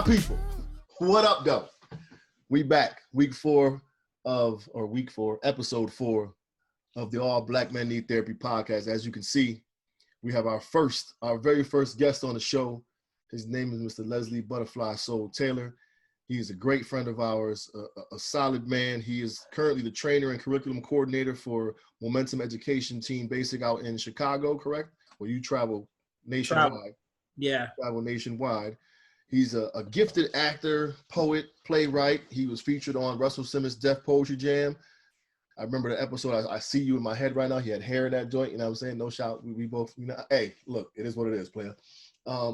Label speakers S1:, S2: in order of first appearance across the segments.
S1: people, what up, though? We back, episode 4 of the All Black Men Need Therapy podcast. As you can see, we have our very first guest on the show. His name is Mr. Leslie ButtaFlySoul Taylor. He is a great friend of ours, a solid man. He is currently the trainer and curriculum coordinator for Momentum Education Team Basic out in Chicago, correct? Well, you travel nationwide. Travel nationwide. He's a gifted actor, poet, playwright. He was featured on Russell Simmons' Deaf Poetry Jam. I remember the episode. I see you in my head right now. He had hair in that joint. You know what I'm saying? No shout. We both, hey, look, it is what it is, player.
S2: I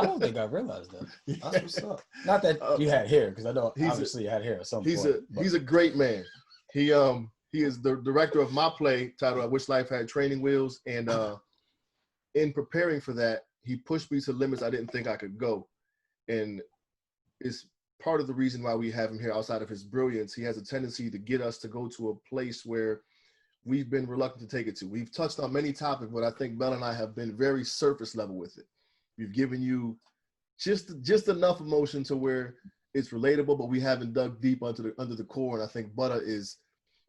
S2: don't think I realized that. That's what's up. Not that you had hair, because I know obviously you had hair at some point.
S1: He's a great man. He is the director of my play titled "I Wish Life Had Training Wheels," and in preparing for that, he pushed me to limits I didn't think I could go, and it's part of the reason why we have him here. Outside of his brilliance, he has a tendency to get us to go to a place where we've been reluctant to take it to. We've touched on many topics, but I think Bella and I have been very surface level with it. We've given you just enough emotion to where it's relatable, but we haven't dug deep under the core. And I think Butta is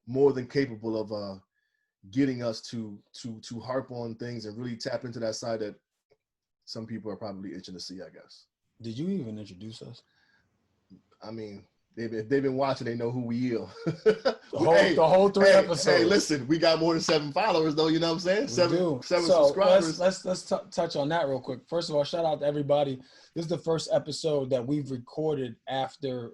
S1: more than capable of getting us to harp on things and really tap into that side that some people are probably itching to see, I guess.
S2: Did you even introduce us?
S1: I mean, if they've been watching, they know who we are.
S2: The whole 3 episodes.
S1: Hey, listen, we got more than 7 followers, though. You know what I'm saying? Seven subscribers.
S2: Let's touch on that real quick. First of all, shout out to everybody. This is the first episode that we've recorded after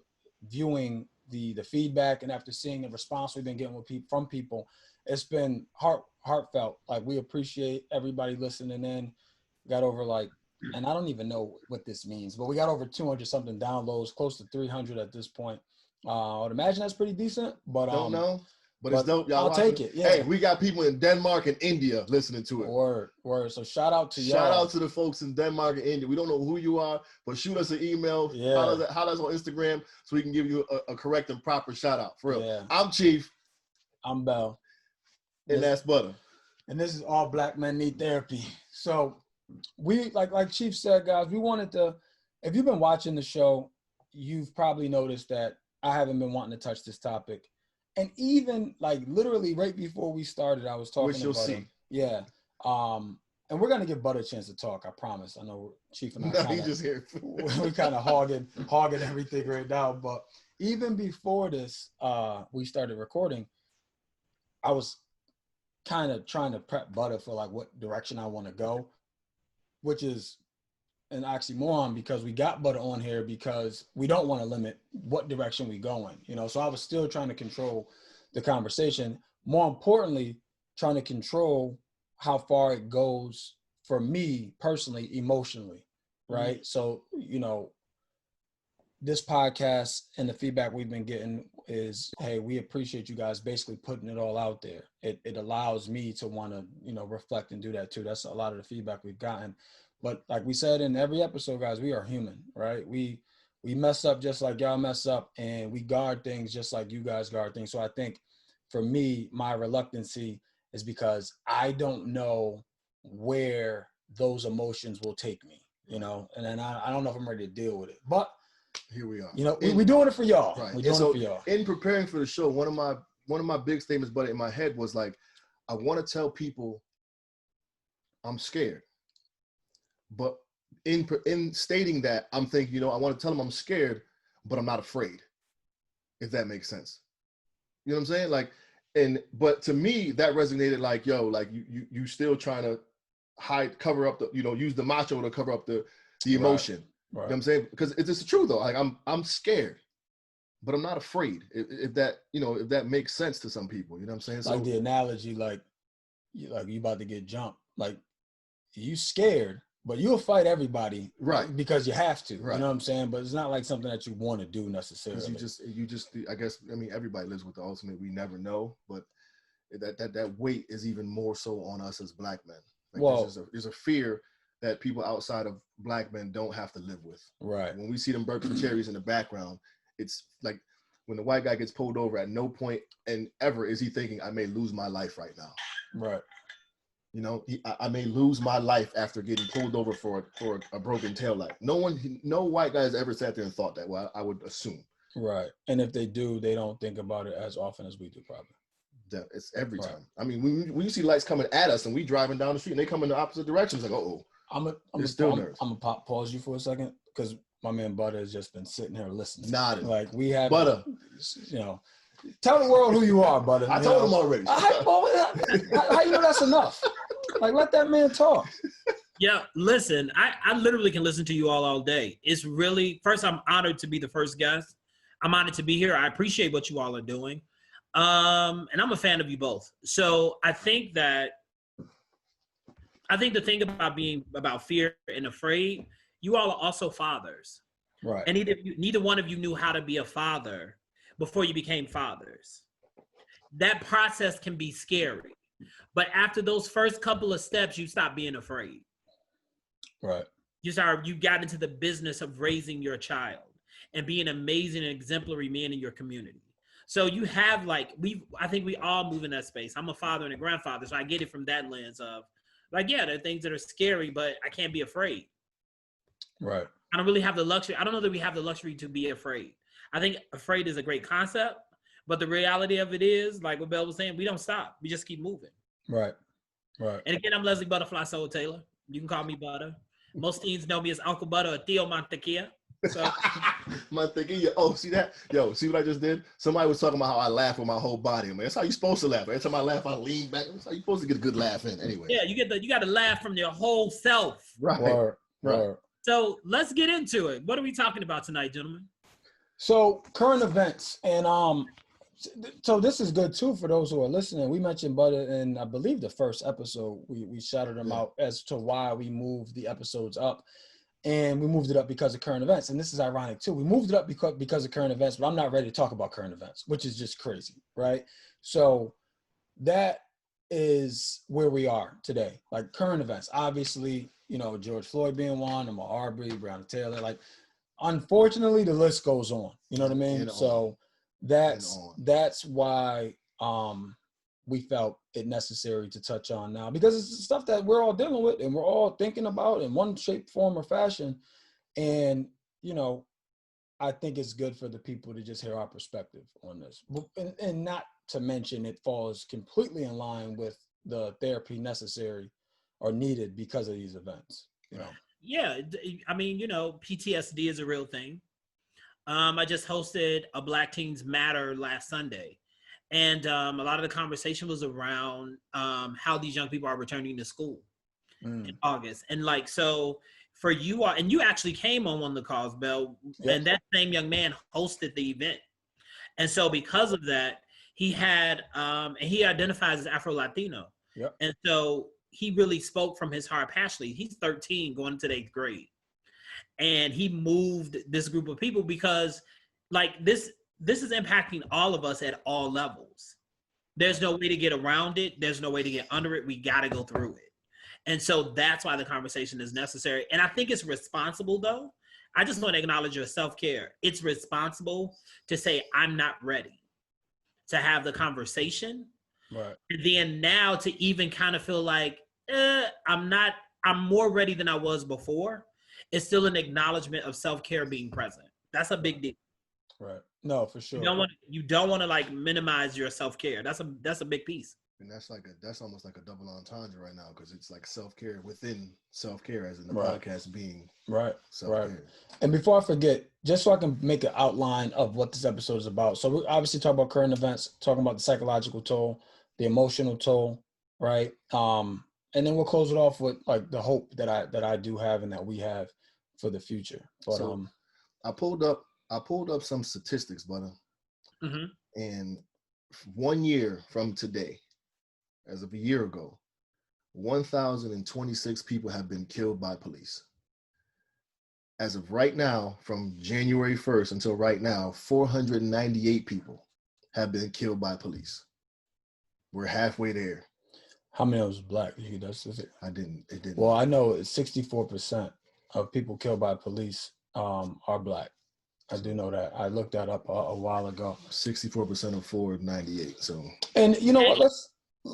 S2: viewing the feedback and after seeing the response we've been getting from people. It's been heartfelt. Like, we appreciate everybody listening in. Got over and I don't even know what this means, but we got over 200 something downloads, close to 300 at this point. I would imagine that's pretty decent, but
S1: don't know. But it's dope. Y'all
S2: I'll take it. Yeah.
S1: Hey, we got people in Denmark and India listening to it.
S2: Word. So shout out to y'all.
S1: Shout out to the folks in Denmark and India. We don't know who you are, but shoot us an email. Holla us on Instagram so we can give you a correct and proper shout out. For real. Yeah. I'm Chief.
S2: I'm Bell.
S1: And that's Butta.
S2: And this is All Black Men Need Therapy. So we, like Chief said, guys, we wanted to, if you've been watching the show, you've probably noticed that I haven't been wanting to touch this topic. And even literally right before we started, I was talking
S1: which you'll
S2: about
S1: see.
S2: Yeah. And we're gonna give Butta a chance to talk, I promise. I know Chief and I
S1: just here.
S2: we kind of hogging everything right now. But even before this, we started recording, I was kind of trying to prep Butta for what direction I want to go, which is an oxymoron because we got Butta on here because we don't want to limit what direction we go in, So I was still trying to control the conversation. More importantly, trying to control how far it goes for me personally, emotionally, right? Mm-hmm. So, this podcast and the feedback we've been getting is, hey, we appreciate you guys basically putting it all out there. It allows me to want to, reflect and do that too. That's a lot of the feedback we've gotten. But like we said in every episode, guys, we are human, right? We mess up just like y'all mess up, and we guard things just like you guys guard things. So I think for me, my reluctancy is because I don't know where those emotions will take me, and then I don't know if I'm ready to deal with it. But
S1: here we are.
S2: We're doing it for y'all.
S1: Right.
S2: We're doing it for y'all.
S1: In preparing for the show, one of my big statements, but in my head was I want to tell people I'm scared. But in stating that, I'm thinking, I want to tell them I'm scared, but I'm not afraid. If that makes sense. You know what I'm saying? But to me, that resonated you still trying to cover up the, use the macho to cover up the emotion. Right. You know what I'm saying? Because it's true though. I'm scared, but I'm not afraid. If that makes sense to some people, you know what I'm saying? So
S2: the analogy, you about to get jumped, you scared, but you'll fight everybody,
S1: right?
S2: Because you have to,
S1: right.
S2: You know what I'm saying? But it's not something that you want to do necessarily.
S1: You just, I guess, everybody lives with the ultimate. We never know, but that weight is even more so on us as Black men. There's a fear that people outside of Black men don't have to live with.
S2: Right.
S1: When we see them Berkeley cherries in the background, it's like when the white guy gets pulled over, at no point and ever is he thinking, I may lose my life right now.
S2: Right.
S1: You know, I may lose my life after getting pulled over for a broken taillight. No white guy has ever sat there and thought that. Well, I would assume.
S2: Right. And if they do, they don't think about it as often as we do, probably.
S1: It's every time. I mean, when you see lights coming at us and we driving down the street and they come in the opposite direction, it's like,
S2: I'm gonna pause you for a second because my man Butter has just been sitting here listening.
S1: Nodding.
S2: Like we have
S1: Butter.
S2: You know, tell the world who you are, Butter.
S1: I told him already.
S2: How you know that's enough? Like, let that man talk.
S3: Yeah, listen, I literally can listen to you all day. It's really, first, I'm honored to be the first guest. I'm honored to be here. I appreciate what you all are doing. And I'm a fan of you both. So I think the thing about fear and afraid, you all are also fathers.
S2: Right.
S3: And neither one of you knew how to be a father before you became fathers. That process can be scary. But after those first couple of steps, you stop being afraid.
S2: Right.
S3: You got into the business of raising your child and being amazing and exemplary men in your community. So you have I think we all move in that space. I'm a father and a grandfather, so I get it from that lens of there are things that are scary, but I can't be afraid.
S2: Right.
S3: I don't really have the luxury. I don't know that we have the luxury to be afraid. I think afraid is a great concept, but the reality of it is, like what Bell was saying, we don't stop. We just keep moving.
S2: Right. Right.
S3: And again, I'm Leslie ButtaFlySoul Taylor. You can call me Butter. Most teens know me as Uncle Butter or Theo Mantequilla. So
S1: Mantequilla. Oh, see that? Yo, see what I just did? Somebody was talking about how I laugh with my whole body. Man, that's how you're supposed to laugh. Every time I laugh, I lean back. That's how you're supposed to get a good laugh in. Anyway.
S3: Yeah, you got to laugh from your whole self.
S1: Right. Right.
S3: So let's get into it. What are we talking about tonight, gentlemen?
S2: So current events, and so this is good too for those who are listening. We mentioned Butter in, I believe, the first episode. We shouted him out as to why we moved the episodes up, and we moved it up because of current events. And this is ironic too. We moved it up because of current events, but I'm not ready to talk about current events, which is just crazy, right? So that is where we are today. Like current events, obviously, you know, George Floyd being one, Ahmaud Arbery, Breonna Taylor. Like, unfortunately, the list goes on. You know what I mean? So that's why we felt it necessary to touch on now, because it's stuff that we're all dealing with and we're all thinking about in one shape, form, or fashion. And, you know, I think it's good for the people to just hear our perspective on this. And not to mention it falls completely in line with the therapy necessary or needed because of these events, you know?
S3: Yeah, I mean, you know, PTSD is a real thing. I just hosted a Black Teens Matter last Sunday. And a lot of the conversation was around how these young people are returning to school in August. And like, so for you all, and you actually came on one of the calls, Bell, and that same young man hosted the event. And so because of that, he had, and he identifies as Afro-Latino.
S2: Yep.
S3: And so he really spoke from his heart passionately. He's 13 going into the 8th grade. And he moved this group of people because like this is impacting all of us at all levels. There's no way to get around it. There's no way to get under it. We got to go through it. And so that's why the conversation is necessary. And I think it's responsible though. I just want to acknowledge your self-care. It's responsible to say, I'm not ready to have the conversation.
S2: Right.
S3: And then now to even kind of feel like, I'm more ready than I was before. It's still an acknowledgement of self-care being present. That's a big deal.
S2: Right. No, for sure.
S3: You don't want to like minimize your self-care. That's a big piece.
S1: And that's almost like a double entendre right now, because it's like self-care within self-care, as in the
S2: right.
S1: podcast being
S2: right.
S1: self-care.
S2: Right. And before I forget, just so I can make an outline of what this episode is about. So we obviously talk about current events, talking about the psychological toll, the emotional toll, right? And then we'll close it off with like the hope that I do have and that we have for the future. But
S1: so I pulled up some statistics, Butter.
S3: Mm-hmm.
S1: And 1 year from today, as of a year ago, 1,026 people have been killed by police. As of right now, from January 1st until right now, 498 people have been killed by police. We're halfway there.
S2: How many of us Black?
S1: It didn't.
S2: Well, I know 64% of people killed by police are Black. I do know that. I looked that up a while ago.
S1: 64% of 498. So.
S2: And you know what?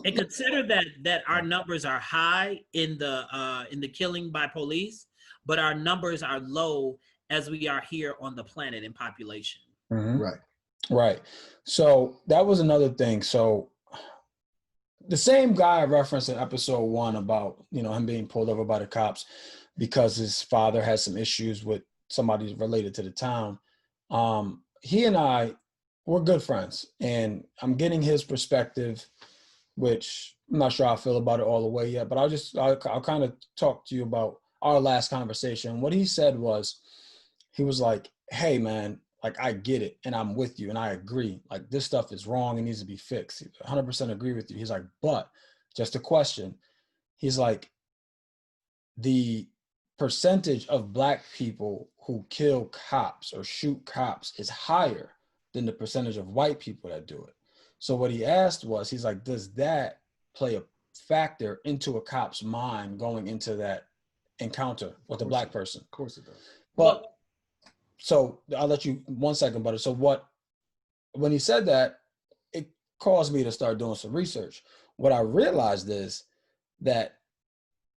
S3: And consider that our numbers are high in the killing by police, but our numbers are low as we are here on the planet in population.
S2: Mm-hmm.
S1: Right.
S2: Right. So that was another thing. So the same guy I referenced in episode 1 about, him being pulled over by the cops because his father had some issues with somebody related to the town. He and I were good friends, and I'm getting his perspective, which I'm not sure how I feel about it all the way yet, but I'll kind of talk to you about our last conversation. What he said was, he was like, hey man, like, I get it, and I'm with you, and I agree. Like, this stuff is wrong and needs to be fixed. 100% agree with you. He's like, but just a question. He's like, the percentage of Black people who kill cops or shoot cops is higher than the percentage of white people that do it. So what he asked was, he's like, does that play a factor into a cop's mind going into that encounter with a Black person?
S1: Of course it does.
S2: But so I'll let you 1 second, Butter. So when he said that, it caused me to start doing some research. What I realized is that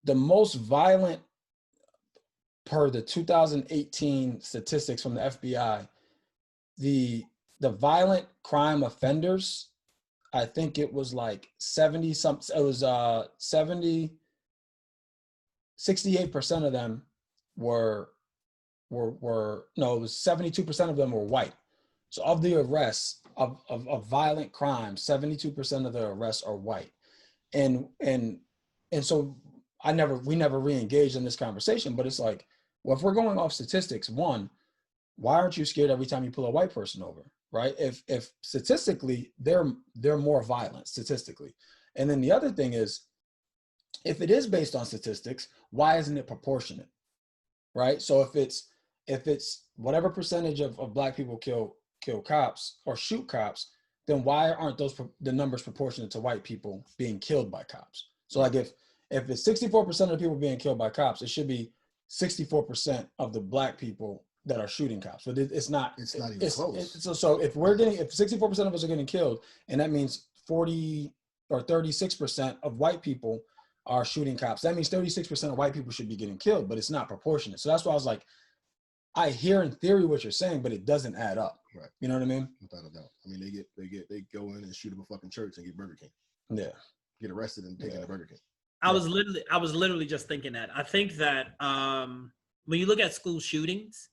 S2: the most violent, per the 2018 statistics from the FBI, the violent crime offenders, I think it was like 68% of them were no, it was 72% of them were white. So of the arrests of violent crimes, 72% of the arrests are white. And so we never re-engaged in this conversation, but it's like, well, if we're going off statistics, one, why aren't you scared every time you pull a white person over, right? If statistically they're more violent statistically. And then the other thing is, if it is based on statistics, why isn't it proportionate, right? So if it's whatever percentage of Black people kill cops or shoot cops, then why aren't the numbers proportionate to white people being killed by cops? So like if it's 64% of the people being killed by cops, it should be 64% of the Black people that are shooting cops. But it's not even close. So if 64% of us are getting killed, and that means 40 or 36% of white people are shooting cops, that means 36% of white people should be getting killed, but it's not proportionate. So that's why I was like, I hear in theory what you're saying, but it doesn't add up.
S1: Right.
S2: You know what I mean?
S1: Without a doubt. I mean, they go in and shoot up a fucking church and get Burger King.
S2: Yeah.
S1: Get arrested and taken to Burger King.
S3: I was literally just thinking that. I think that when you look at school shootings,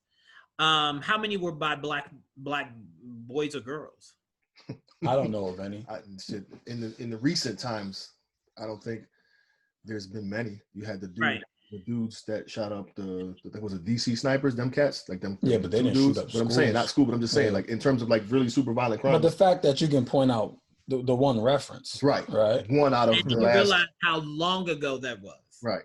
S3: how many were by black boys or girls?
S2: I don't know of any.
S1: In the recent times, I don't think there's been many. You had the dudes that shot up the was it DC snipers, them cats, like them.
S2: Yeah, but they didn't shoot up schools.
S1: But I'm saying not school, but I'm just saying, like in terms of like really super violent crimes.
S2: But the fact that you can point out the one reference,
S1: right, one out of
S3: and you realize how long ago that was.
S2: Right.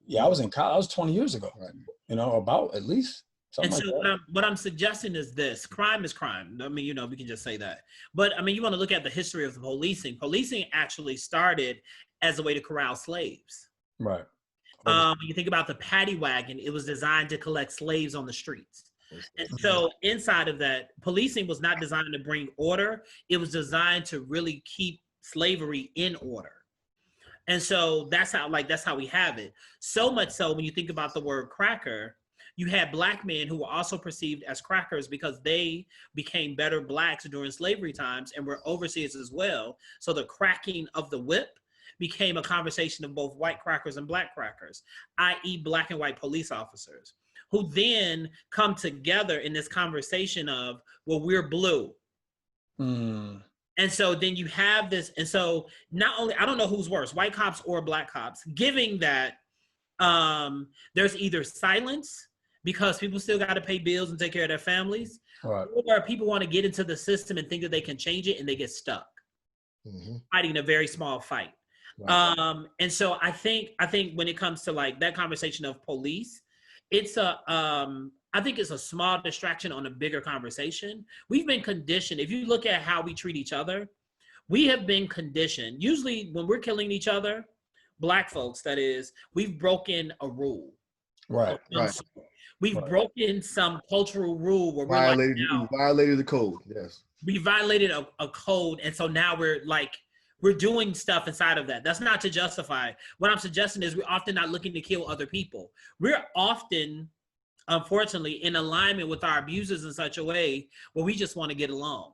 S2: Yeah, I was in college. I was 20 years ago. Right. About at least.
S3: And so what I'm suggesting is this: crime is crime. I mean, we can just say that. But I mean, you want to look at the history of the policing. Policing actually started as a way to corral slaves.
S2: Right.
S3: When you think about the paddy wagon, it was designed to collect slaves on the streets. And so inside of that, policing was not designed to bring order. It was designed to really keep slavery in order. And so that's how we have it. So much so when you think about the word cracker, you had Black men who were also perceived as crackers because they became better Blacks during slavery times and were overseers as well. So the cracking of the whip became a conversation of both white crackers and Black crackers, i.e. Black and white police officers, who then come together in this conversation of, well, we're blue. And so then you have this, and so not only, I don't know who's worse, white cops or Black cops, giving that there's either silence because people still got to pay bills and take care of their families, or people want to get into the system and think that they can change it and they get stuck fighting a very small fight. Right. And so I think when it comes to like that conversation of police, it's I think it's a small distraction on a bigger conversation. We've been conditioned. If you look at how we treat each other, we have been conditioned. Usually when we're killing each other, Black folks, that is, we've broken a rule.
S2: Right.
S3: We've broken some cultural rule where
S1: we violated the code. Yes.
S3: We violated a code. And so now we're we're doing stuff inside of that. That's not to justify. What I'm suggesting is we're often not looking to kill other people. We're often, unfortunately, in alignment with our abusers in such a way where we just want to get along.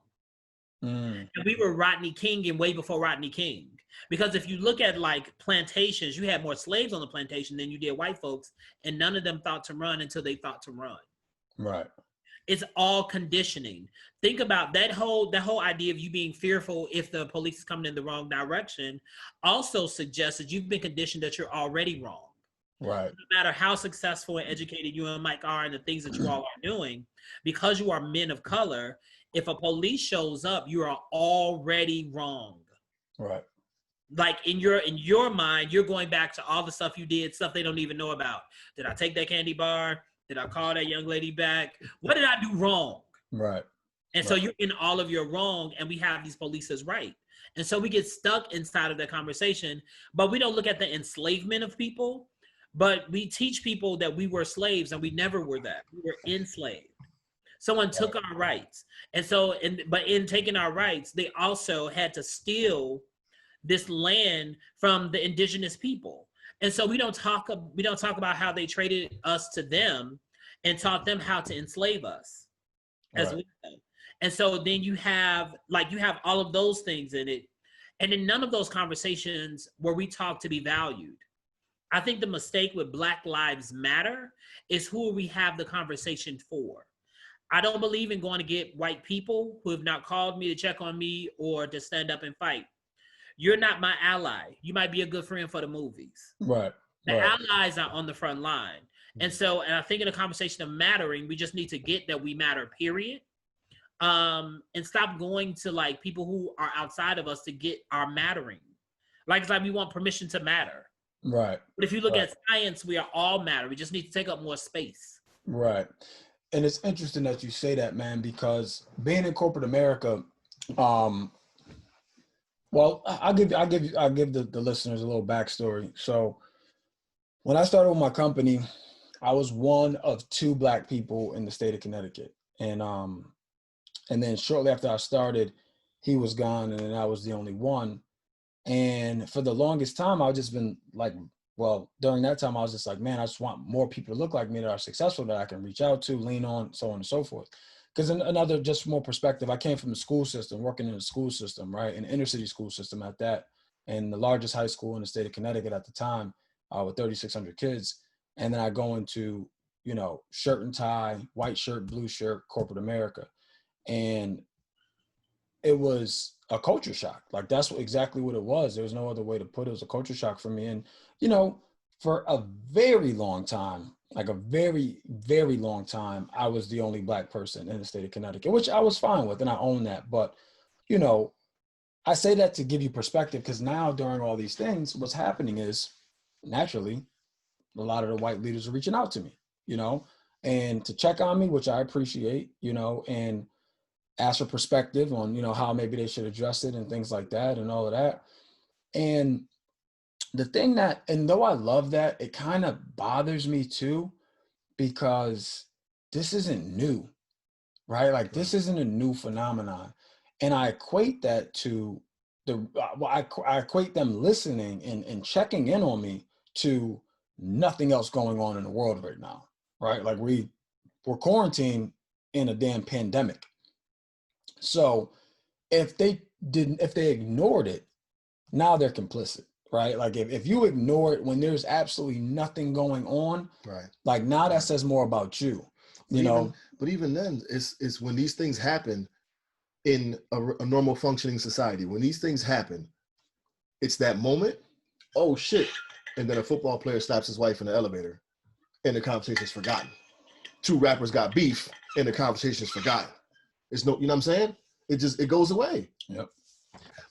S3: And we were Rodney King and way before Rodney King. Because if you look at like plantations, you had more slaves on the plantation than you did white folks, and none of them thought to run until they thought to run.
S2: Right.
S3: It's all conditioning. Think about that whole idea of you being fearful if the police is coming in the wrong direction also suggests that you've been conditioned that you're already wrong.
S2: Right.
S3: No matter how successful and educated you and Mike are and the things that you all are doing, because you are men of color, if a police shows up, you are already wrong.
S2: Right.
S3: Like in your mind, you're going back to all the stuff you did, stuff they don't even know about. Did I take that candy bar? Did I call that young lady back? What did I do wrong?
S2: Right.
S3: And so you're in all of your wrong, and we have these police as right. And so we get stuck inside of that conversation, but we don't look at the enslavement of people, but we teach people that we were slaves, and we never were that. We were enslaved. Someone took our rights. And so, but in taking our rights, they also had to steal this land from the indigenous people. And so we don't talk about how they traded us to them and taught them how to enslave us as well. And so then you have all of those things in it. And in none of those conversations where we talk to be valued. I think the mistake with Black Lives Matter is who we have the conversation for. I don't believe in going to get white people who have not called me to check on me or to stand up and fight. You're not my ally. You might be a good friend for the movies.
S2: Right.
S3: The allies are on the front line. And so, and I think in a conversation of mattering, we just need to get that we matter, period. And stop going to like people who are outside of us to get our mattering. Like it's like we want permission to matter.
S2: Right.
S3: But if you look at science, we are all matter. We just need to take up more space.
S2: Right. And it's interesting that you say that, man, because being in corporate America, well, I'll give the listeners a little backstory. So when I started with my company, I was one of 2 Black people in the state of Connecticut. And then shortly after I started, he was gone, and then I was the only one. And for the longest time, I've just been like, well, during that time, I was just like, man, I just want more people to look like me that are successful that I can reach out to, lean on, so on and so forth. Because another, just more perspective, I came from the school system, working in the school system, right? An inner city school system at that, and the largest high school in the state of Connecticut at the time, with 3,600 kids. And then I go into, shirt and tie, white shirt, blue shirt, corporate America. And it was a culture shock. Like that's exactly what it was. There was no other way to put it. It was a culture shock for me. And, for a very long time, like a very, very long time, I was the only Black person in the state of Connecticut, which I was fine with, and I own that. But, I say that to give you perspective, because now during all these things, what's happening is naturally a lot of the white leaders are reaching out to me, and to check on me, which I appreciate, and ask for perspective on, how maybe they should address it and things like that and all of that. And the thing that, and though I love that, it kind of bothers me too, because this isn't new, right? Like this isn't a new phenomenon. And I equate that to I equate them listening and checking in on me to nothing else going on in the world right now, right? Like we're quarantined in a damn pandemic. So if they ignored it, now they're complicit, right? Like if you ignore it when there's absolutely nothing going on,
S1: right?
S2: Like now that says more about you,
S1: But even then, it's when these things happen in a normal functioning society. When these things happen, it's that moment, oh shit, and then a football player slaps his wife in the elevator, and the conversation's forgotten. 2 rappers got beef, and the conversation's forgotten. It's no, you know what I'm saying? It goes away.
S2: Yep.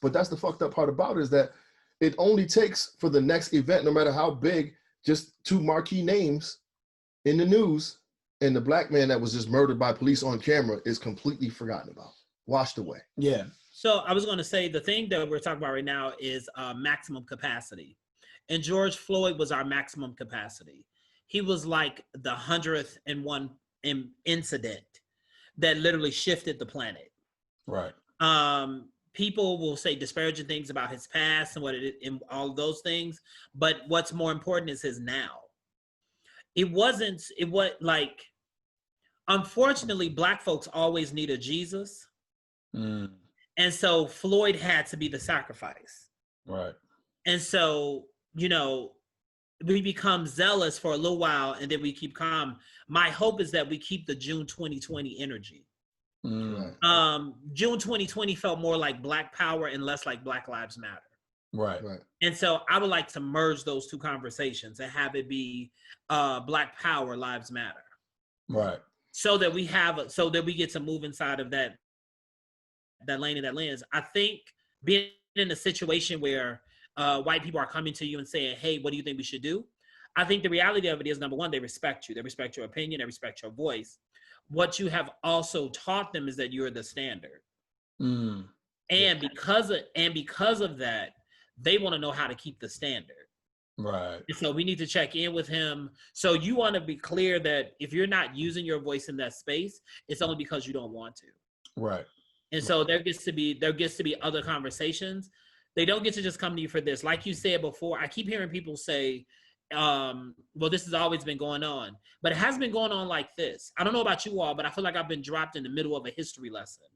S1: But that's the fucked up part about it, is that it only takes for the next event, no matter how big, just 2 marquee names in the news, and the Black man that was just murdered by police on camera is completely forgotten about, washed away.
S2: Yeah.
S3: So I was going to say the thing that we're talking about right now is maximum capacity. And George Floyd was our maximum capacity. He was like the 101st incident that literally shifted the planet.
S2: Right.
S3: people will say disparaging things about his past and and all of those things, but what's more important is his now. It was like, unfortunately, Black folks always need a Jesus. And so Floyd had to be the sacrifice.
S2: Right.
S3: And so, we become zealous for a little while and then we keep calm. My hope is that we keep the June 2020 energy.
S2: Right.
S3: June 2020 felt more like Black Power and less like Black Lives Matter.
S2: Right.
S3: And so I would like to merge those two conversations and have it be Black Power, Lives Matter.
S2: Right.
S3: So that we get to move inside of that lane and that lens. I think being in a situation where white people are coming to you and saying, hey, what do you think we should do? I think the reality of it is, number one, they respect you. They respect your opinion. They respect your voice. What you have also taught them is that you're the standard. And because of that, they want to know how to keep the standard.
S2: Right.
S3: And so we need to check in with him. So you want to be clear that if you're not using your voice in that space, it's only because you don't want to.
S2: Right.
S3: And so there gets to be other conversations. They don't get to just come to you for this. Like you said before, I keep hearing people say, well, this has always been going on, but it hasn't been going on like this. I don't know about you all, but I feel like I've been dropped in the middle of a history lesson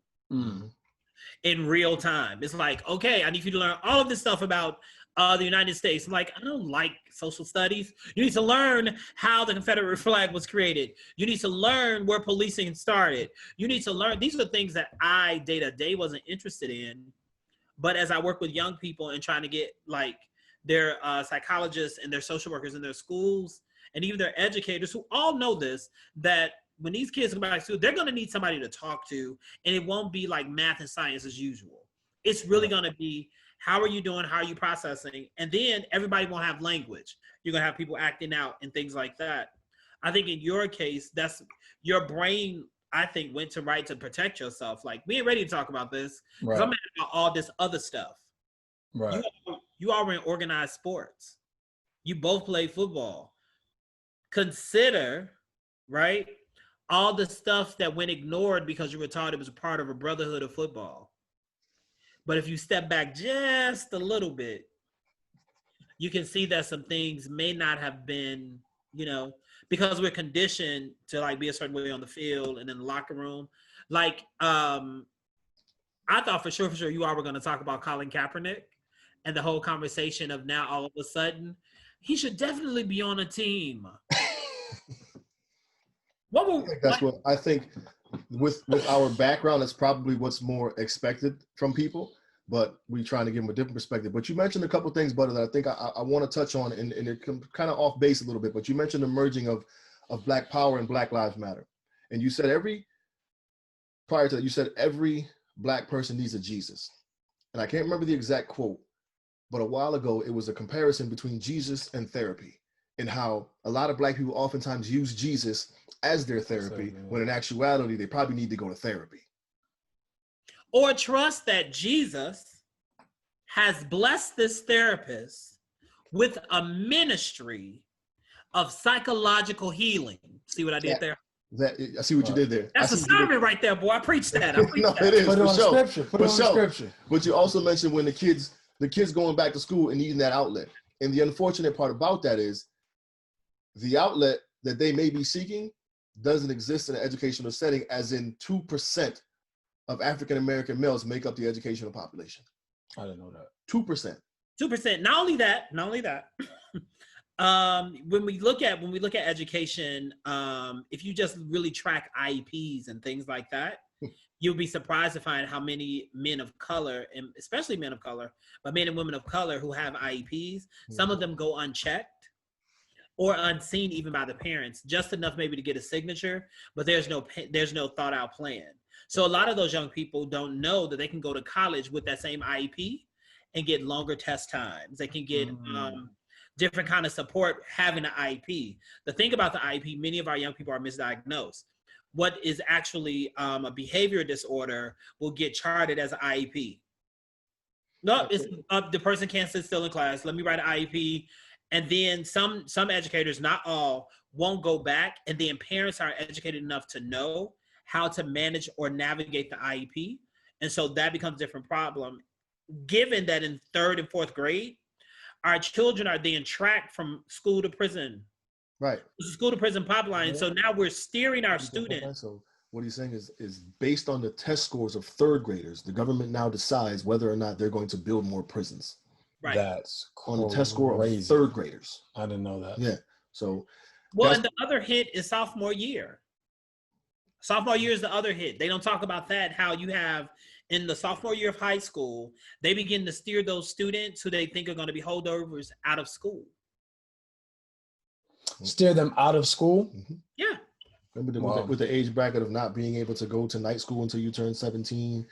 S3: in real time. It's like, okay, I need you to learn all of this stuff about the United States. I'm like, I don't like social studies. You need to learn how the Confederate flag was created. You need to learn where policing started. You need to learn. These are the things that I day to day wasn't interested in. But as I work with young people and trying to get like their psychologists and their social workers in their schools and even their educators who all know this, that when these kids come back to school, they're going to need somebody to talk to, and it won't be like math and science as usual. It's really going to be, how are you doing? How are you processing? And then everybody won't have language. You're going to have people acting out and things like that. I think in your case, that's your brain, I think, went to right to protect yourself. Like, we ain't ready to talk about this because I'm mad about all this other stuff.
S2: Right.
S3: You all were in organized sports. You both played football. Consider, right, all the stuff that went ignored because you were taught it was a part of a brotherhood of football. But if you step back just a little bit, you can see that some things may not have been, because we're conditioned to like be a certain way on the field and in the locker room. Like, I thought for sure you all were going to talk about Colin Kaepernick and the whole conversation of now all of a sudden, he should definitely be on a team.
S1: I think with our background, that's probably what's more expected from people, but we're trying to give them a different perspective. But you mentioned a couple of things, Butter, that I think I want to touch on, and it kind of off base a little bit, but you mentioned the merging of Black Power and Black Lives Matter. And you said prior to that, you said every Black person needs a Jesus. And I can't remember the exact quote, but a while ago, it was a comparison between Jesus and therapy, and how a lot of Black people oftentimes use Jesus as their therapy, when in actuality, they probably need to go to therapy.
S3: Or trust that Jesus has blessed this therapist with a ministry of psychological healing. See what I did there?
S1: I see what you did there.
S3: That's a sermon right there, boy. I preached that.
S1: No, it is.
S2: Put it on scripture. Put it on scripture.
S1: But you also mentioned when the kids going back to school and needing that outlet. And the unfortunate part about that is the outlet that they may be seeking doesn't exist in an educational setting, as in 2% of African-American males make up the educational population.
S2: I didn't know that.
S1: 2%.
S3: 2%. Not only that. When we look at education, if you just really track IEPs and things like that, you'll be surprised to find how many men of color, and especially men of color, but men and women of color who have IEPs, some of them go unchecked or unseen even by the parents, just enough maybe to get a signature, but there's no thought out plan. So a lot of those young people don't know that they can go to college with that same IEP and get longer test times. They can get different kind of support having an IEP. The thing about the IEP, many of our young people are misdiagnosed. What is actually a behavior disorder will get charted as an IEP. No, it's the person can't sit still in class. Let me write an IEP. And then some educators, not all, won't go back. And then parents are educated enough to know how to manage or navigate the IEP. And so that becomes a different problem. Given that in 3rd and 4th grade, our children are being tracked from school to prison.
S1: Right.
S3: School to prison pipeline. Yeah. So now we're steering our students.
S1: So what he's saying is based on the test scores of 3rd graders, the government now decides whether or not they're going to build more prisons.
S3: Right.
S2: That's
S1: on the test score of 3rd graders.
S2: I didn't know that.
S1: Yeah. So
S3: well, and the other hit is sophomore year. Sophomore year is the other hit. They don't talk about that, how you have in the sophomore year of high school, they begin to steer those students who they think are going to be holdovers out of school.
S2: Steer them out of school?
S1: Mm-hmm.
S3: Yeah.
S1: Remember with the age bracket of not being able to go to night school until you turn 17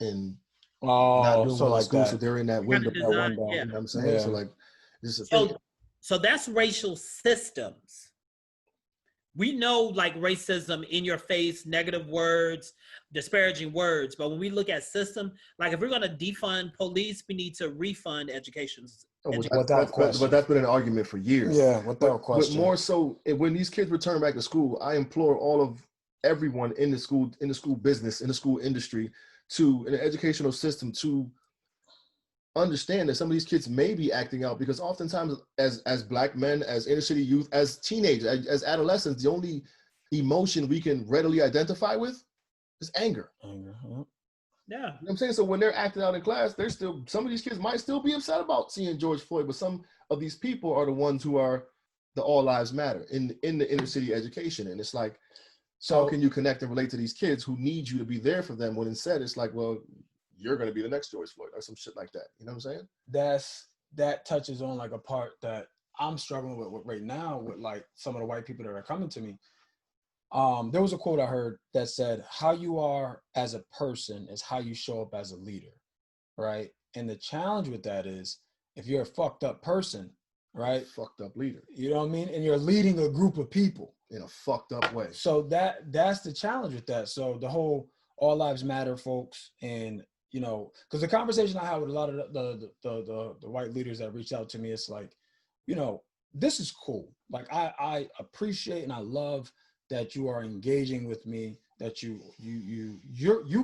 S1: and not doing well in school, so they're in that window.
S3: Yeah.
S1: You know what I'm saying? Yeah. So like, this is
S3: so that's racial systems. We know like racism, in your face, negative words, disparaging words. But when we look at system, like if we're going to defund police, we need to refund education.
S1: But that's been an argument for years.
S2: Yeah, without question.
S1: But more so, when these kids return back to school, I implore everyone in the school business, in the school industry, in the educational system, to understand that some of these kids may be acting out, because oftentimes as Black men, as inner city youth, as teenagers, as adolescents, the only emotion we can readily identify with is anger.
S3: Yeah.
S1: You know what I'm saying? So when they're acting out in class, some of these kids might still be upset about seeing George Floyd, but some of these people are the ones who are the all lives matter in the inner city education. And it's like, so how can you connect and relate to these kids who need you to be there for them, when instead it's like, well, you're going to be the next George Floyd or some shit like that. You know what I'm saying?
S2: That touches on like a part that I'm struggling with right now with like some of the white people that are coming to me. There was a quote I heard that said, how you are as a person is how you show up as a leader, right? And the challenge with that is, if you're a fucked up person, right?
S1: Fucked up leader.
S2: You know what I mean? And you're leading a group of people
S1: in a fucked up way.
S2: So that's the challenge with that. So the whole all lives matter, folks, and you know, because the conversation I had with a lot of the white leaders that reached out to me, it's like, you know, this is cool. Like I appreciate and I love that you are engaging with me, that you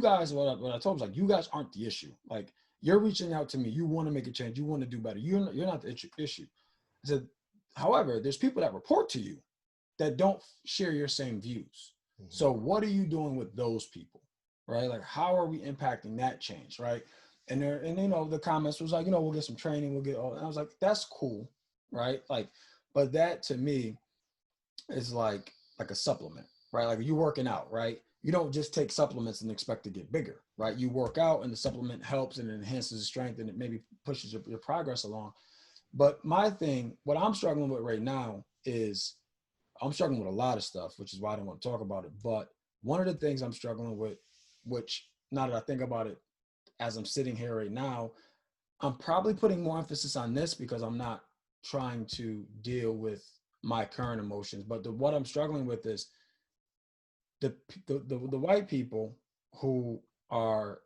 S2: guys, what I told them, like, you guys aren't the issue. Like, you're reaching out to me, you want to make a change, you want to do better. You're not the issue. I said, however, there's people that report to you that don't share your same views. Mm-hmm. So what are you doing with those people, right? Like, how are we impacting that change, right? And you know, the comments was like, you know, we'll get some training, we'll get all. And I was like, that's cool, right? Like, but that to me is like a supplement, right? Like, you working out, right? You don't just take supplements and expect to get bigger, right? You work out and the supplement helps and it enhances the strength and it maybe pushes your progress along. But my thing, what I'm struggling with right now is, I'm struggling with a lot of stuff, which is why I don't want to talk about it. But one of the things I'm struggling with, which now that I think about it, as I'm sitting here right now, I'm probably putting more emphasis on this because I'm not trying to deal with my current emotions. But what I'm struggling with is the white people who are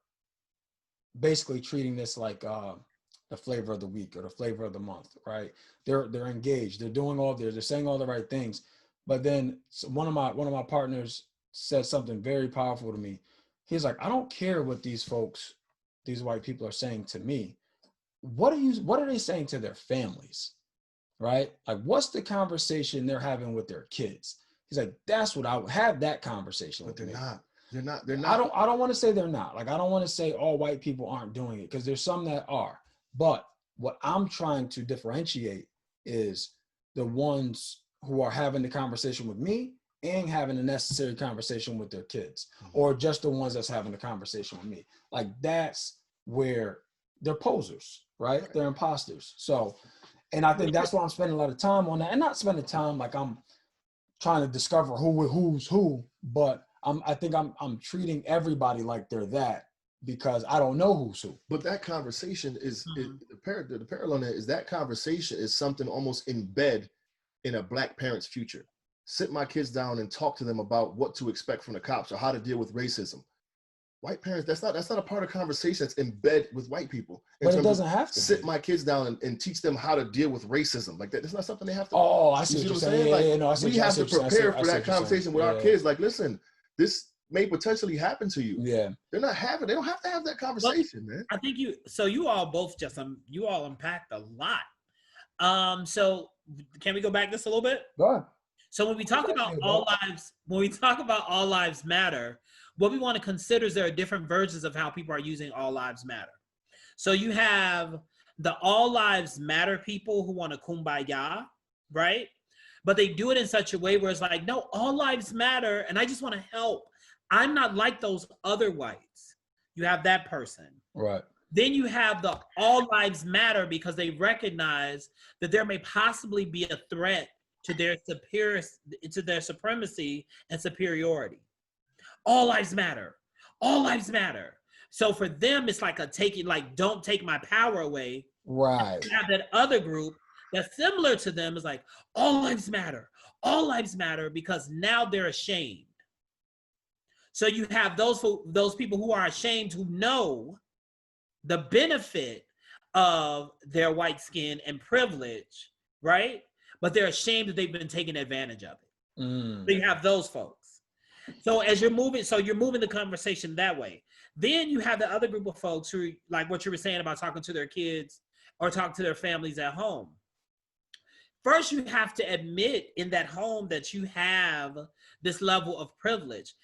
S2: basically treating this like the flavor of the week or the flavor of the month, right? They're engaged. They're doing they're saying all the right things. But then one of my partners said something very powerful to me. He's like, I don't care what these white people are saying to me. What are they saying to their families, right? Like, what's the conversation they're having with their kids? He's like, that's what I would have, that conversation with me.
S1: They're not.
S2: I don't want to say they're not. Like, I don't want to say all white people aren't doing it, because there's some that are. But what I'm trying to differentiate is the ones who are having the conversation with me and having a necessary conversation with their kids, or just the ones that's having the conversation with me. Like, that's where they're posers, right? They're imposters. So, and I think that's why I'm spending a lot of time on that, and not spending time like I'm trying to discover who's who, but I think I'm treating everybody like they're that, because I don't know who's who.
S1: But that conversation is, the parallel there is, that conversation is something almost embed in a Black parent's future. Sit my kids down and talk to them about what to expect from the cops or how to deal with racism. White parents, that's not a part of conversation that's embedded with white people.
S2: But it doesn't have to
S1: sit my kids down and teach them how to deal with racism. Like, that's not something they have to.
S2: Oh, I see what you're saying.
S1: We have to prepare for that conversation with our kids. Like, listen, this, may potentially happen to you.
S2: Yeah.
S1: They don't have to have that conversation, man.
S3: I think you all both just you all unpacked a lot. So can we go back just a little bit?
S2: Go ahead.
S3: So when we talk about all lives matter, what we want to consider is there are different versions of how people are using all lives matter. So you have the all lives matter people who want to kumbaya, right? But they do it in such a way where it's like, no, all lives matter, and I just want to help. I'm not like those other whites. You have that person.
S2: Right.
S3: Then you have the all lives matter because they recognize that there may possibly be a threat to their supremacy and superiority. All lives matter. All lives matter. So for them, it's like don't take my power away.
S2: Right.
S3: You have that other group that's similar to them is like, all lives matter. All lives matter because now they're ashamed. So you have those people who are ashamed who know the benefit of their white skin and privilege, right? But they're ashamed that they've been taken advantage of it. So you have those folks. So you're moving the conversation that way. Then you have the other group of folks who, like what you were saying about talking to their kids or talk to their families at home. First, you have to admit in that home that you have this level of privilege.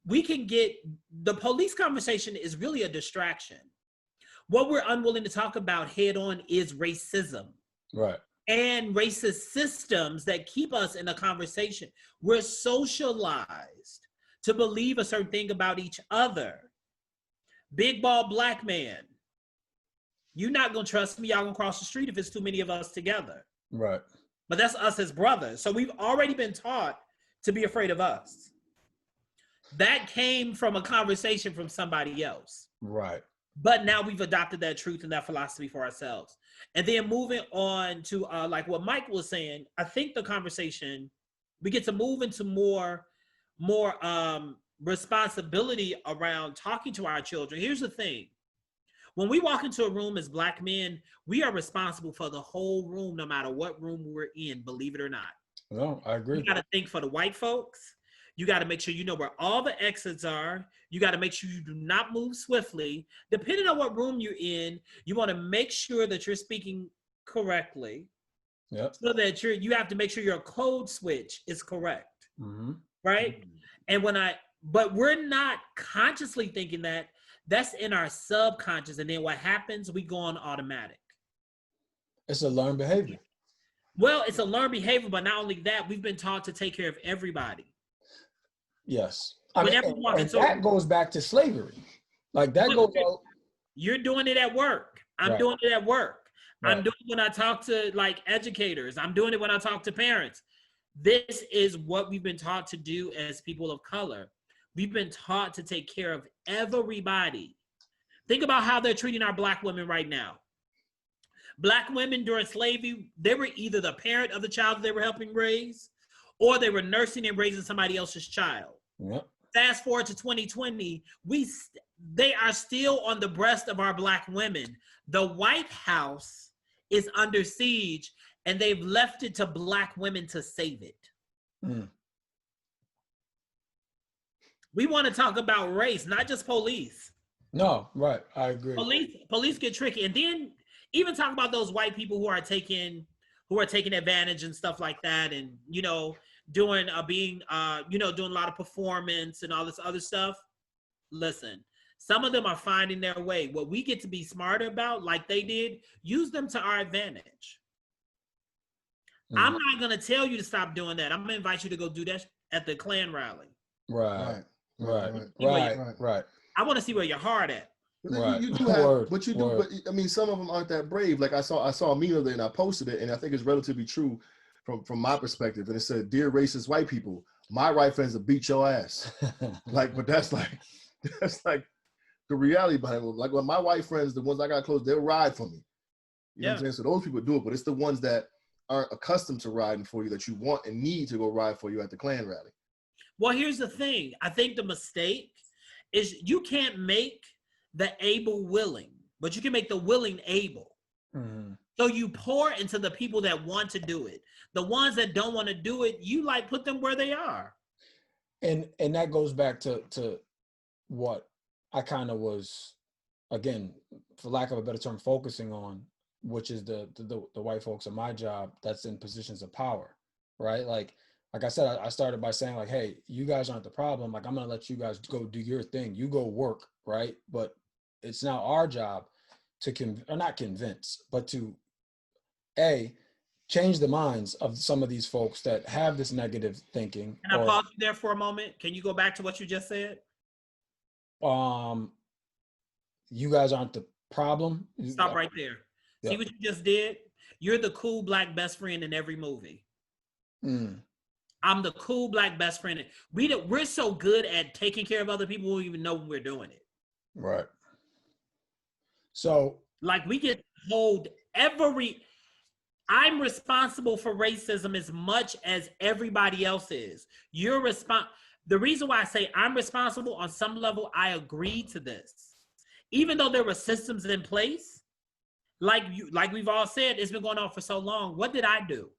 S3: The police conversation is really a distraction. What we're unwilling to talk about head on is racism.
S2: Right.
S3: And racist systems that keep us in a conversation. We're socialized to believe a certain thing about each other. Big bald black man. You're not going to trust me. Y'all going to cross the street if it's too many of us together.
S2: Right.
S3: But that's us as brothers. So we've already been taught to be afraid of us. That came from a conversation from somebody else.
S2: Right.
S3: But now we've adopted that truth and that philosophy for ourselves. And then moving on to like what Mike was saying, I think the conversation, we get to move into more responsibility around talking to our children. Here's the thing. When we walk into a room as black men, we are responsible for the whole room, no matter what room we're in, believe it or not.
S2: No, I agree.
S3: You got to think for the white folks. You got to make sure you know where all the exits are. You got to make sure you do not move swiftly. Depending on what room you're in, you want to make sure that you're speaking correctly.
S2: Yep.
S3: So that you have to make sure your code switch is correct.
S2: Mm-hmm.
S3: Right? Mm-hmm. And but we're not consciously thinking that. That's in our subconscious. And then what happens, we go on automatic.
S2: It's a learned behavior.
S3: Well, it's a learned behavior, but not only that, we've been taught to take care of everybody.
S2: Yes. That goes back to slavery. Like that goes out.
S3: You're doing it at work. I'm doing it at work. Right. I'm doing it when I talk to like educators. I'm doing it when I talk to parents. This is what we've been taught to do as people of color. We've been taught to take care of everybody. Think about how they're treating our black women right now. Black women during slavery, they were either the parent of the child they were helping raise, or they were nursing and raising somebody else's child.
S2: Yep.
S3: Fast forward to 2020, they are still on the breast of our black women. The White House is under siege, and they've left it to black women to save it. Mm. We want to talk about race, not just police.
S2: No, right. I agree.
S3: Police get tricky. And then even talk about those white people who are taking advantage and stuff like that. And, doing doing a lot of performance and all this other stuff. Listen, some of them are finding their way. What we get to be smarter about, like they did, use them to our advantage. Mm. I'm not going to tell you to stop doing that. I'm going to invite you to go do that at the Klan rally.
S2: Right.
S3: I want to see where your heart at.
S2: Right.
S1: You do have, but you do. But I mean, some of them aren't that brave. Like I saw a meme of it and I posted it, and I think it's relatively true from my perspective. And it said, "Dear racist white people, my white friends will beat your ass." But that's like the reality behind it. Like when my white friends, the ones I got close, they'll ride for me. You know what I'm saying? So those people do it, but it's the ones that aren't accustomed to riding for you that you want and need to go ride for you at the Klan rally.
S3: Well, here's the thing. I think the mistake is you can't make the able willing, but you can make the willing able. Mm-hmm. So you pour into the people that want to do it. The ones that don't want to do it, you put them where they are.
S2: And that goes back to what I kind of was, again, for lack of a better term, focusing on, which is the white folks at my job that's in positions of power, right? Like I said, I started by saying like, hey, you guys aren't the problem. Like, I'm gonna let you guys go do your thing. You go work, right? But it's now our job to not convince, but to change the minds of some of these folks that have this negative thinking.
S3: Can I pause you there for a moment? Can you go back to what you just said?
S2: You guys aren't the problem.
S3: Stop right there.
S2: Yeah.
S3: See what you just did? You're the cool black best friend in every movie. I'm the cool black best friend. We're so good at taking care of other people, we don't even know when we're doing it.
S2: Right. So,
S3: like, we get told I'm responsible for racism as much as everybody else is. The reason why I say I'm responsible, on some level, I agree to this. Even though there were systems in place, like we've all said, it's been going on for so long. What did I do?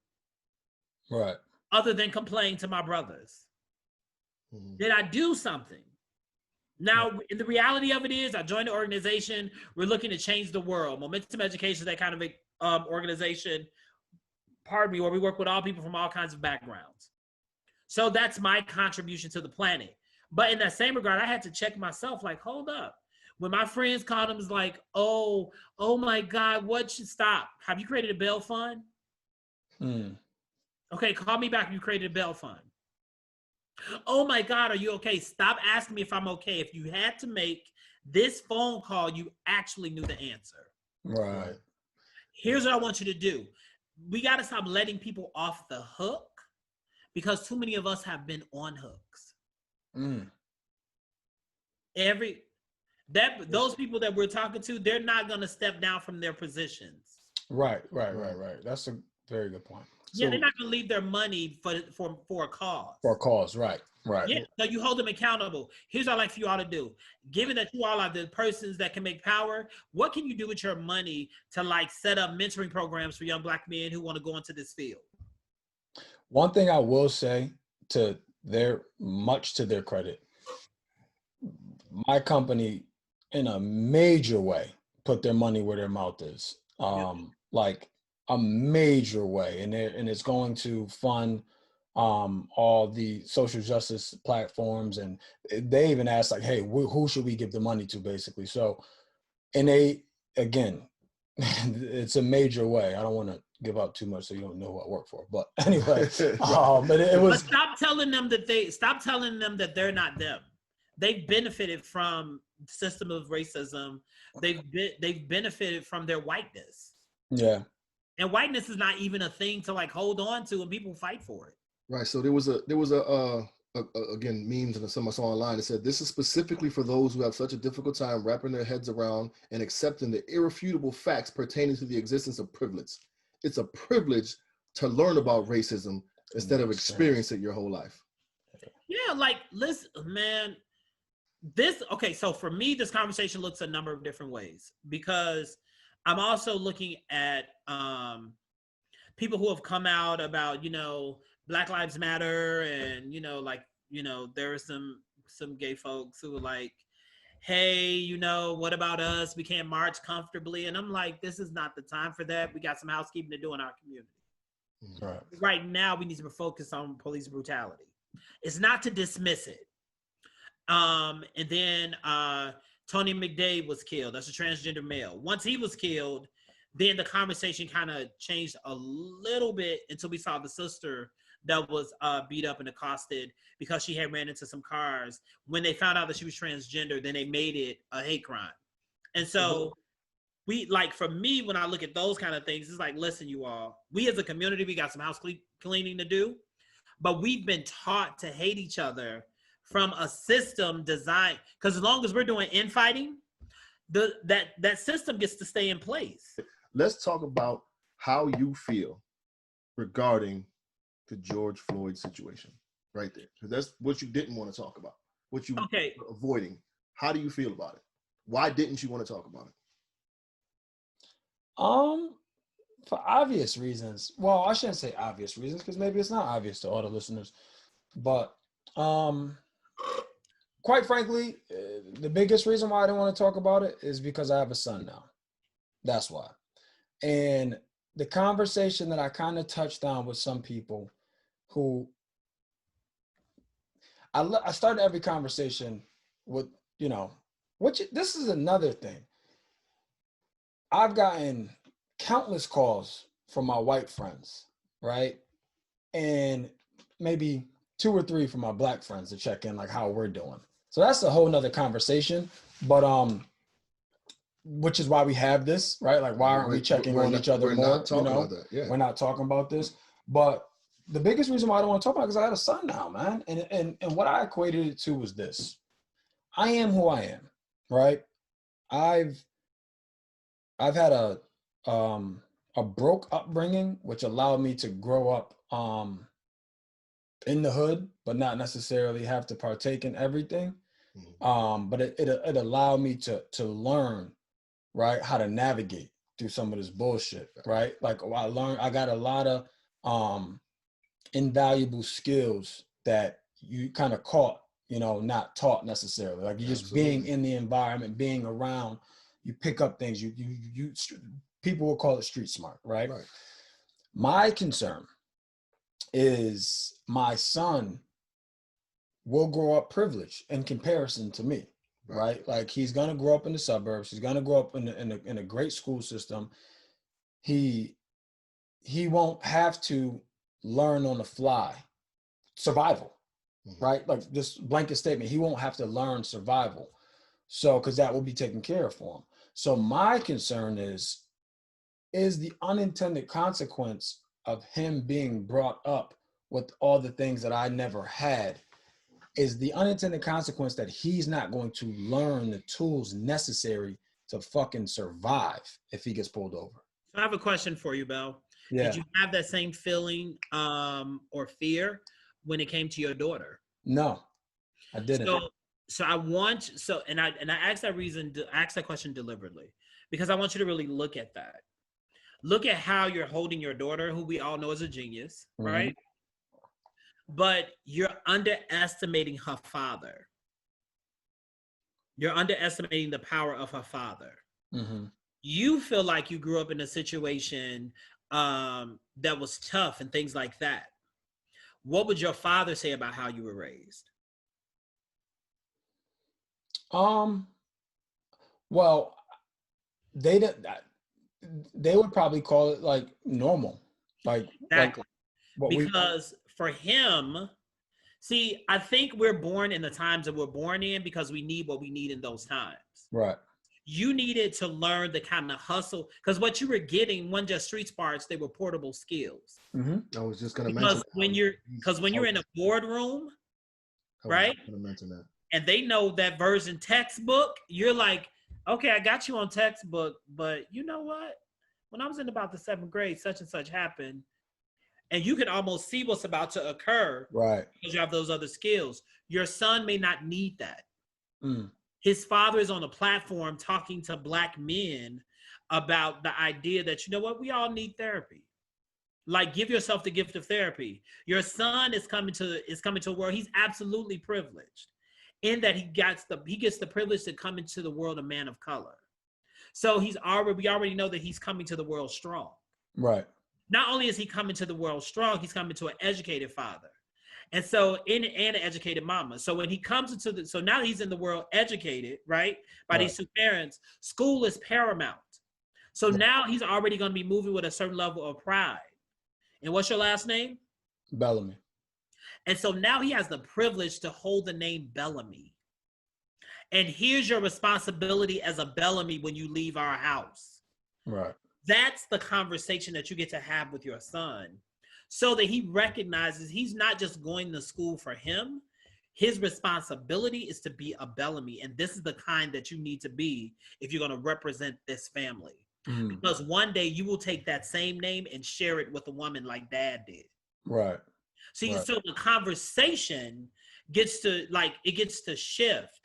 S2: Right.
S3: Other than complain to my brothers? Did I do something? Now, the reality of it is, I joined the organization. We're looking to change the world. Momentum Education is that kind of organization, where we work with all people from all kinds of backgrounds. So that's my contribution to the planet. But in that same regard, I had to check myself, like, hold up. When my friends called them, was like, oh my God, what should stop? Have you created a bail fund? Okay, call me back if you created a bail fund. Oh my God, are you okay? Stop asking me if I'm okay. If you had to make this phone call, you actually knew the answer.
S2: Right.
S3: Here's what I want you to do. We got to stop letting people off the hook, because too many of us have been on hooks. Those people that we're talking to, they're not going to step down from their positions.
S2: Right. That's a very good point.
S3: Yeah, they're not going to leave their money for a cause.
S2: For a cause, right.
S3: Yeah, so you hold them accountable. Here's what I'd like for you all to do. Given that you all are the persons that can make power, what can you do with your money to like set up mentoring programs for young black men who want to go into this field?
S2: One thing I will say, to their credit, my company in a major way put their money where their mouth is. Like a major way, and it's going to fund all the social justice platforms, and they even asked like, hey, who should we give the money to, basically. So, and again, it's a major way. I don't want to give out too much so you don't know who I work for, but anyway, but it was.
S3: But stop telling them that they're not them. They've benefited from the system of racism. They've benefited from their whiteness.
S2: Yeah.
S3: And whiteness is not even a thing to like hold on to, and people fight for it.
S1: Right. So there was again, memes and some I saw online that said, this is specifically for those who have such a difficult time wrapping their heads around and accepting the irrefutable facts pertaining to the existence of privilege. It's a privilege to learn about racism instead of experience it your whole life.
S3: Yeah, like, listen, man, so for me, this conversation looks a number of different ways, because I'm also looking at people who have come out about, Black Lives Matter, and, there are some gay folks who were like, hey, what about us? We can't march comfortably. And I'm like, this is not the time for that. We got some housekeeping to do in our community. Right now, we need to focus on police brutality. It's not to dismiss it. And then Tony McDade was killed. That's a transgender male. Once he was killed, then the conversation kind of changed a little bit until we saw the sister that was beat up and accosted because she had ran into some cars. When they found out that she was transgender, then they made it a hate crime. And so for me, when I look at those kind of things, it's like, listen, you all, we as a community, we got some house cleaning to do, but we've been taught to hate each other from a system designed, because as long as we're doing infighting, that system gets to stay in place.
S1: Let's talk about how you feel regarding the George Floyd situation right there, because that's what you didn't want to talk about, what you were avoiding. How do you feel about it? Why didn't you want to talk about it?
S2: For obvious reasons. Well, I shouldn't say obvious reasons, because maybe it's not obvious to all the listeners, but Quite frankly, the biggest reason why I didn't want to talk about it is because I have a son now. That's why. And the conversation that I kind of touched on with some people who I started every conversation with, you know, this is another thing. I've gotten countless calls from my white friends, right? And maybe 2 or 3 from my black friends to check in, like how we're doing. So that's a whole nother conversation. But which is why we have this, right? Like, why aren't we checking on each other more?
S1: Not talking about that. Yeah.
S2: We're not talking about this. But the biggest reason why I don't want to talk about it is I had a son now, man. And what I equated it to was this. I am who I am, right? I've had a broke upbringing, which allowed me to grow up in the hood, but not necessarily have to partake in everything. But it allowed me to learn, right, how to navigate through some of this bullshit, right? Like I got a lot of invaluable skills that you kind of caught, you know, not taught necessarily. Like you just being in the environment, being around, you pick up things. You people will call it street smart, right? My concern is my son will grow up privileged in comparison to me, right? Like he's gonna grow up in the suburbs. He's gonna grow up in a great school system. He won't have to learn on the fly survival, right? Like this blanket statement, he won't have to learn survival. So, because that will be taken care of for him. So my concern is the unintended consequence of him being brought up with all the things that I never had, is the unintended consequence that he's not going to learn the tools necessary to fucking survive if he gets pulled over.
S3: I have a question for you, Bell.
S2: Yeah.
S3: Did you have that same feeling or fear when it came to your daughter?
S2: No, I didn't.
S3: And I asked that question deliberately because I want you to really look at that. Look at how you're holding your daughter, who we all know is a genius, right? But you're underestimating her father. You're underestimating the power of her father. You feel like you grew up in a situation that was tough and things like that. What would your father say about how you were raised?
S2: Well, they would probably call it like normal, like
S3: exactly.
S2: Because
S3: for him, see, I think we're born in the times that we're born in because we need what we need in those times.
S2: Right.
S3: You needed to learn the kind of hustle, because what you were getting wasn't just street smarts; they were portable skills.
S1: I was just going to mention
S3: when you're in a boardroom, right?
S1: I was going to mention that.
S3: And they know that version textbook, you're like, okay, I got you on textbook, but you know what? When I was in about the 7th grade, such and such happened. And you can almost see what's about to occur,
S2: right?
S3: Because you have those other skills. Your son may not need that. His father is on a platform talking to Black men about the idea that, you know what, we all need therapy. Like, give yourself the gift of therapy. Your son is coming to a world. He's absolutely privileged in that he gets the privilege to come into the world a man of color. So we already know that he's coming to the world strong.
S2: Right.
S3: Not only is he coming to the world strong, he's coming to an educated father. And so, and an educated mama. So when he comes so now he's in the world educated, right? By these 2 parents, school is paramount. So now he's already going to be moving with a certain level of pride. And what's your last name?
S2: Bellamy.
S3: And so now he has the privilege to hold the name Bellamy. And here's your responsibility as a Bellamy when you leave our house.
S2: Right.
S3: That's the conversation that you get to have with your son, so that he recognizes he's not just going to school for him. His responsibility is to be a Bellamy. And this is the kind that you need to be if you're going to represent this family. Because one day you will take that same name and share it with a woman like Dad did.
S2: Right.
S3: See, so the conversation gets to shift.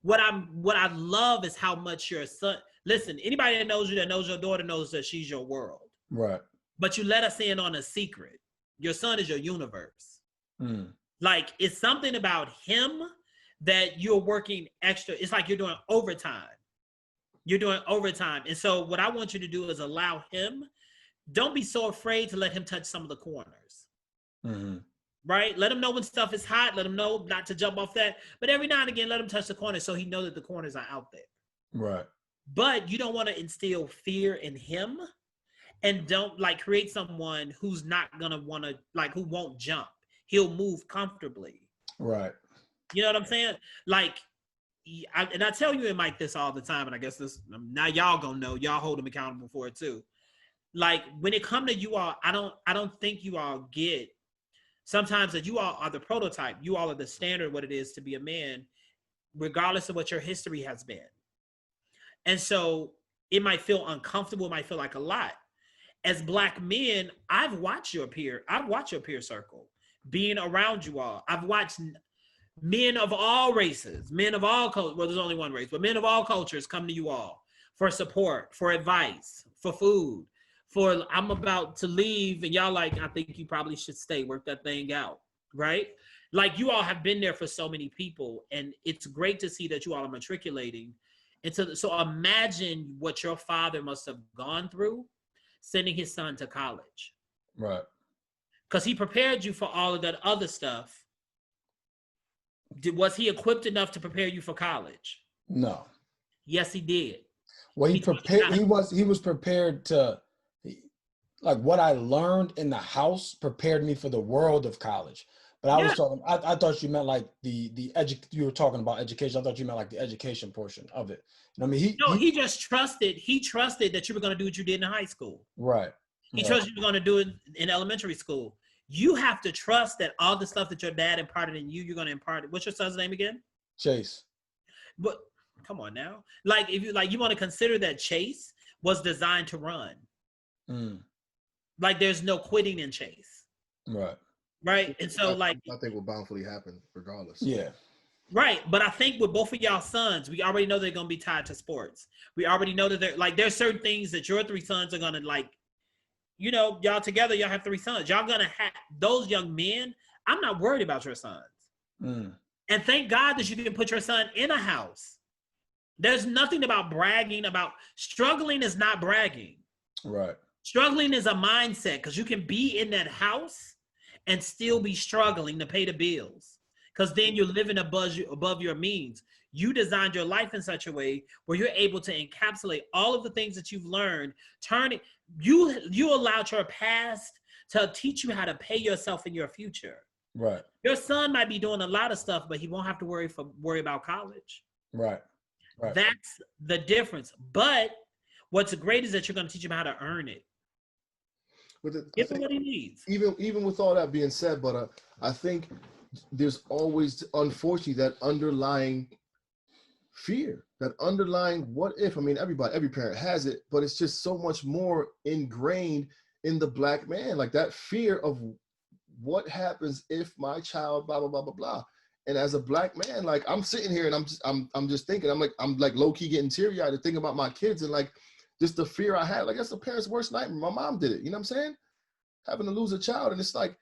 S3: What I love is how much your son, listen, anybody that knows you, that knows your daughter, knows that she's your world. Right. But you let us in on a secret. Your son is your universe. Like, it's something about him that you're working extra. It's like you're doing overtime. You're doing overtime. And so what I want you to do is allow him, don't be so afraid to let him touch some of the corners.
S2: Mm-hmm.
S3: Right? Let him know when stuff is hot. Let him know not to jump off that. But every now and again, let him touch the corners so he knows that the corners are out there.
S2: Right.
S3: But you don't want to instill fear in him, and don't like create someone who's not going to want to, like, who won't jump. He'll move comfortably.
S2: Right.
S3: You know what I'm saying? Like, and I tell you and Mike this all the time, and I guess this, now y'all gonna know, y'all hold him accountable for it too. Like, when it come to you all, I don't think you all get sometimes that you all are the prototype. You all are the standard what it is to be a man, regardless of what your history has been. And so it might feel uncomfortable, it might feel like a lot. As Black men, I've watched your peer circle, being around you all. I've watched men of all races, men of all cultures, well, there's only one race, but men of all cultures come to you all for support, for advice, for food, for I'm about to leave and y'all like, I think you probably should stay, work that thing out, right? Like, you all have been there for so many people, and it's great to see that you all are matriculating. And so imagine what your father must have gone through sending his son to college.
S2: Right.
S3: Because he prepared you for all of that other stuff. Was he equipped enough to prepare you for college?
S2: No.
S3: Yes, he did.
S2: Well, he was prepared to, like, what I learned in the house prepared me for the world of college. But I thought you meant like you were talking about education. I thought you meant like the education portion of it. You know what I mean?
S3: He just trusted. He trusted that you were going to do what you did in high school.
S2: Right.
S3: He trusted you were going to do it in elementary school. You have to trust that all the stuff that your dad imparted in you, you're going to impart it. What's your son's name again?
S2: Chase.
S3: But come on now. Like, if you want to consider that Chase was designed to run. Like, there's no quitting in Chase.
S2: Right.
S3: Right. And so
S1: I think will bountifully happen regardless.
S2: Yeah.
S3: Right. But I think with both of y'all sons, we already know they're going to be tied to sports. We already know that they're like, there's certain things that your three sons are going to like, you know, y'all together, y'all have three sons. Y'all going to have those young men. I'm not worried about your sons. And thank God that you can put your son in a house. There's nothing about bragging about struggling is not bragging.
S2: Right.
S3: Struggling is a mindset, because you can be in that house and still be struggling to pay the bills, because then you're living above your means. You designed your life in such a way where you're able to encapsulate all of the things that you've learned, you allowed your past to teach you how to pay yourself in your future.
S2: Right.
S3: Your son might be doing a lot of stuff, but he won't have to worry about college.
S2: Right. Right.
S3: That's the difference. But what's great is that you're going to teach him how to earn it. Give him what he needs.
S1: Even with all that being said, but I think there's always, unfortunately, that underlying fear, that underlying what if. I mean, every parent has it, but it's just so much more ingrained in the Black man, like that fear of what happens if my child blah blah blah blah blah. And as a Black man, like, I'm sitting here and I'm just thinking, I'm like low key getting teary eyed to think about my kids, and like just the fear I had. Like, that's the parent's worst nightmare. My mom did it. You know what I'm saying? Having to lose a child. And it's like,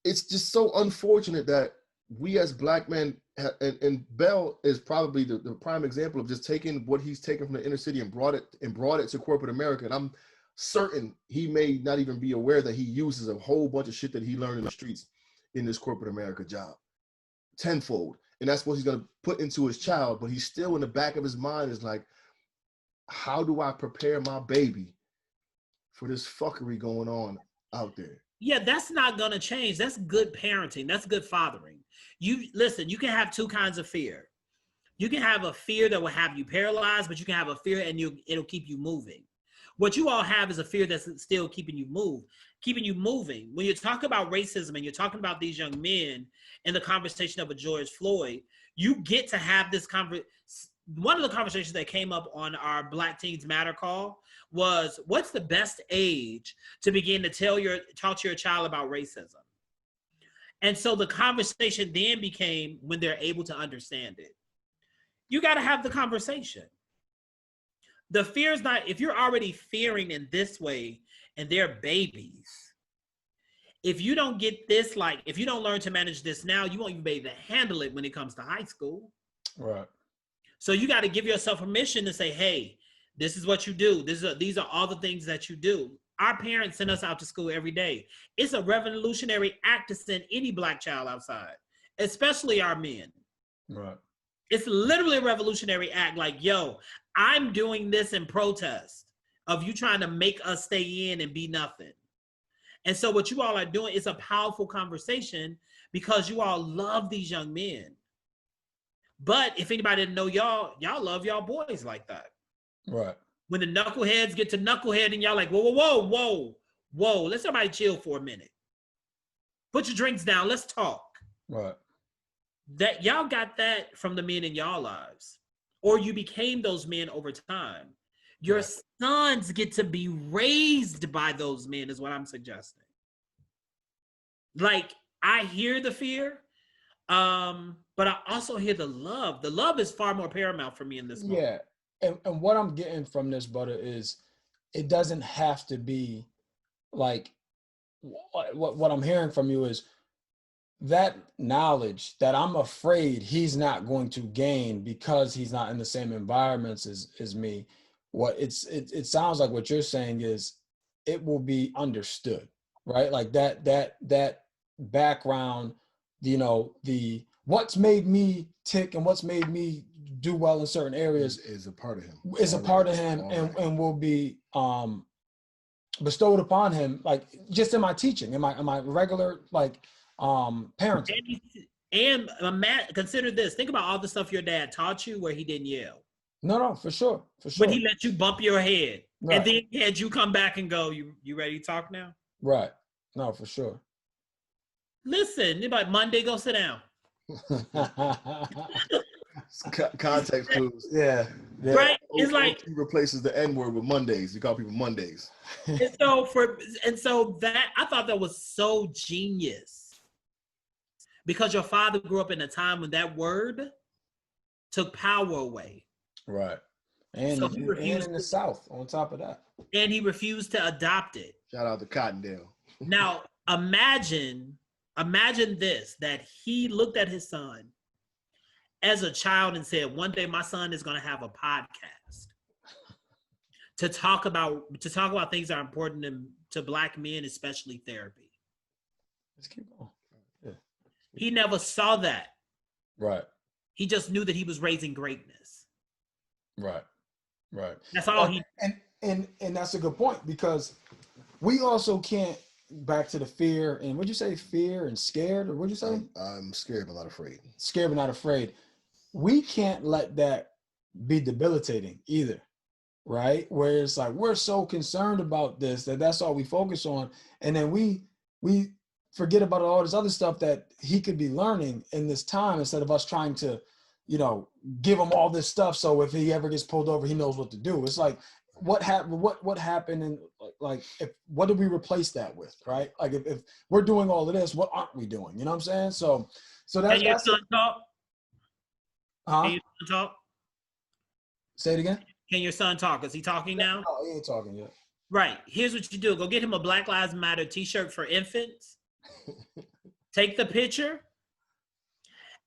S1: it's just so unfortunate that we as Black men, and Bell is probably the prime example of just taking what he's taken from the inner city and brought it to corporate America. And I'm certain he may not even be aware that he uses a whole bunch of shit that he learned in the streets in this corporate America job tenfold. And that's what he's going to put into his child. But he's still in the back of his mind is like, how do I prepare my baby for this fuckery going on out there?
S3: Yeah, that's not going to change. That's good parenting. That's good fathering. You can have two kinds of fear. You can have a fear that will have you paralyzed, but you can have a fear and it'll keep you moving. What you all have is a fear that's still keeping you moving. When you talk about racism and you're talking about these young men and the conversation of a George Floyd, you get to have this conversation. One of the conversations that came up on our Black Teens Matter call was, what's the best age to begin to talk to your child about racism? And so the conversation then became when they're able to understand it. You got to have the conversation. The fear is not, if you're already fearing in this way and they're babies, if you don't get this, like, if you don't learn to manage this now, you won't even be able to handle it when it comes to high school.
S2: Right.
S3: So you got to give yourself permission to say, hey, this is what you do. These are all the things that you do. Our parents send us out to school every day. It's a revolutionary act to send any Black child outside, especially our men.
S2: Right.
S3: It's literally a revolutionary act. Like, yo, I'm doing this in protest of you trying to make us stay in and be nothing. And so what you all are doing is a powerful conversation because you all love these young men. But if anybody didn't know y'all love y'all boys like that.
S2: Right.
S3: When the knuckleheads get to knucklehead and y'all like, whoa, let's everybody chill for a minute. Put your drinks down, let's talk.
S2: Right.
S3: That y'all got that from the men in y'all lives. Or you became those men over time. Your sons get to be raised by those men is what I'm suggesting. Like, I hear the fear, but I also hear the love. The love is far more paramount for me in this moment.
S2: Yeah. And what I'm getting from this, Butta, is it doesn't have to be like what I'm hearing from you is that knowledge that I'm afraid he's not going to gain because he's not in the same environments as me. What it sounds like what you're saying is it will be understood, right? Like that background, you know, the what's made me tick and what's made me do well in certain areas
S1: is a part of him.
S2: Is a part of him and will be bestowed upon him, like just in my teaching, in my regular like parenting.
S3: And consider this. Think about all the stuff your dad taught you where he didn't yell.
S2: No, for sure.
S3: But he let you bump your head.
S2: Right.
S3: And then he had you come back and go, you ready to talk now?
S2: Right. No, for sure.
S3: Listen, anybody, Monday, go sit down.
S1: Context clues.
S2: Yeah.
S3: Right? It's like
S1: he replaces the N-word with Mondays. You call people Mondays.
S3: And so that I thought that was so genius. Because your father grew up in a time when that word took power away.
S2: Right. And,
S3: so
S2: and in the South, on top of that.
S3: And he refused to adopt it.
S1: Shout out to Cottondale.
S3: Now, imagine this, that he looked at his son as a child and said, one day my son is going to have a podcast to talk about things that are important to Black men, especially therapy.
S2: Let's keep going. Yeah.
S3: He never saw that.
S2: Right.
S3: He just knew that he was raising greatness.
S2: Right.
S3: That's all he.
S2: And that's a good point, because we also can't, back to the fear, and what'd you say, fear and scared, or what'd you say?
S1: I'm scared but not afraid.
S2: Scared but not afraid. We can't let that be debilitating either, right? Where it's like we're so concerned about this that's all we focus on, and then we forget about all this other stuff that he could be learning in this time, instead of us trying to, you know, give him all this stuff so if he ever gets pulled over, he knows what to do. It's like what happened, and like what did we replace that with, right? Like if we're doing all of this, what aren't we doing? You know what I'm saying? So that's.
S3: Can your son talk?
S2: Huh?
S3: Can your son talk?
S2: Say it again.
S3: Can your son talk? Is he talking now?
S2: No, he ain't talking yet.
S3: Right. Here's what you do. Go get him a Black Lives Matter t-shirt for infants. Take the picture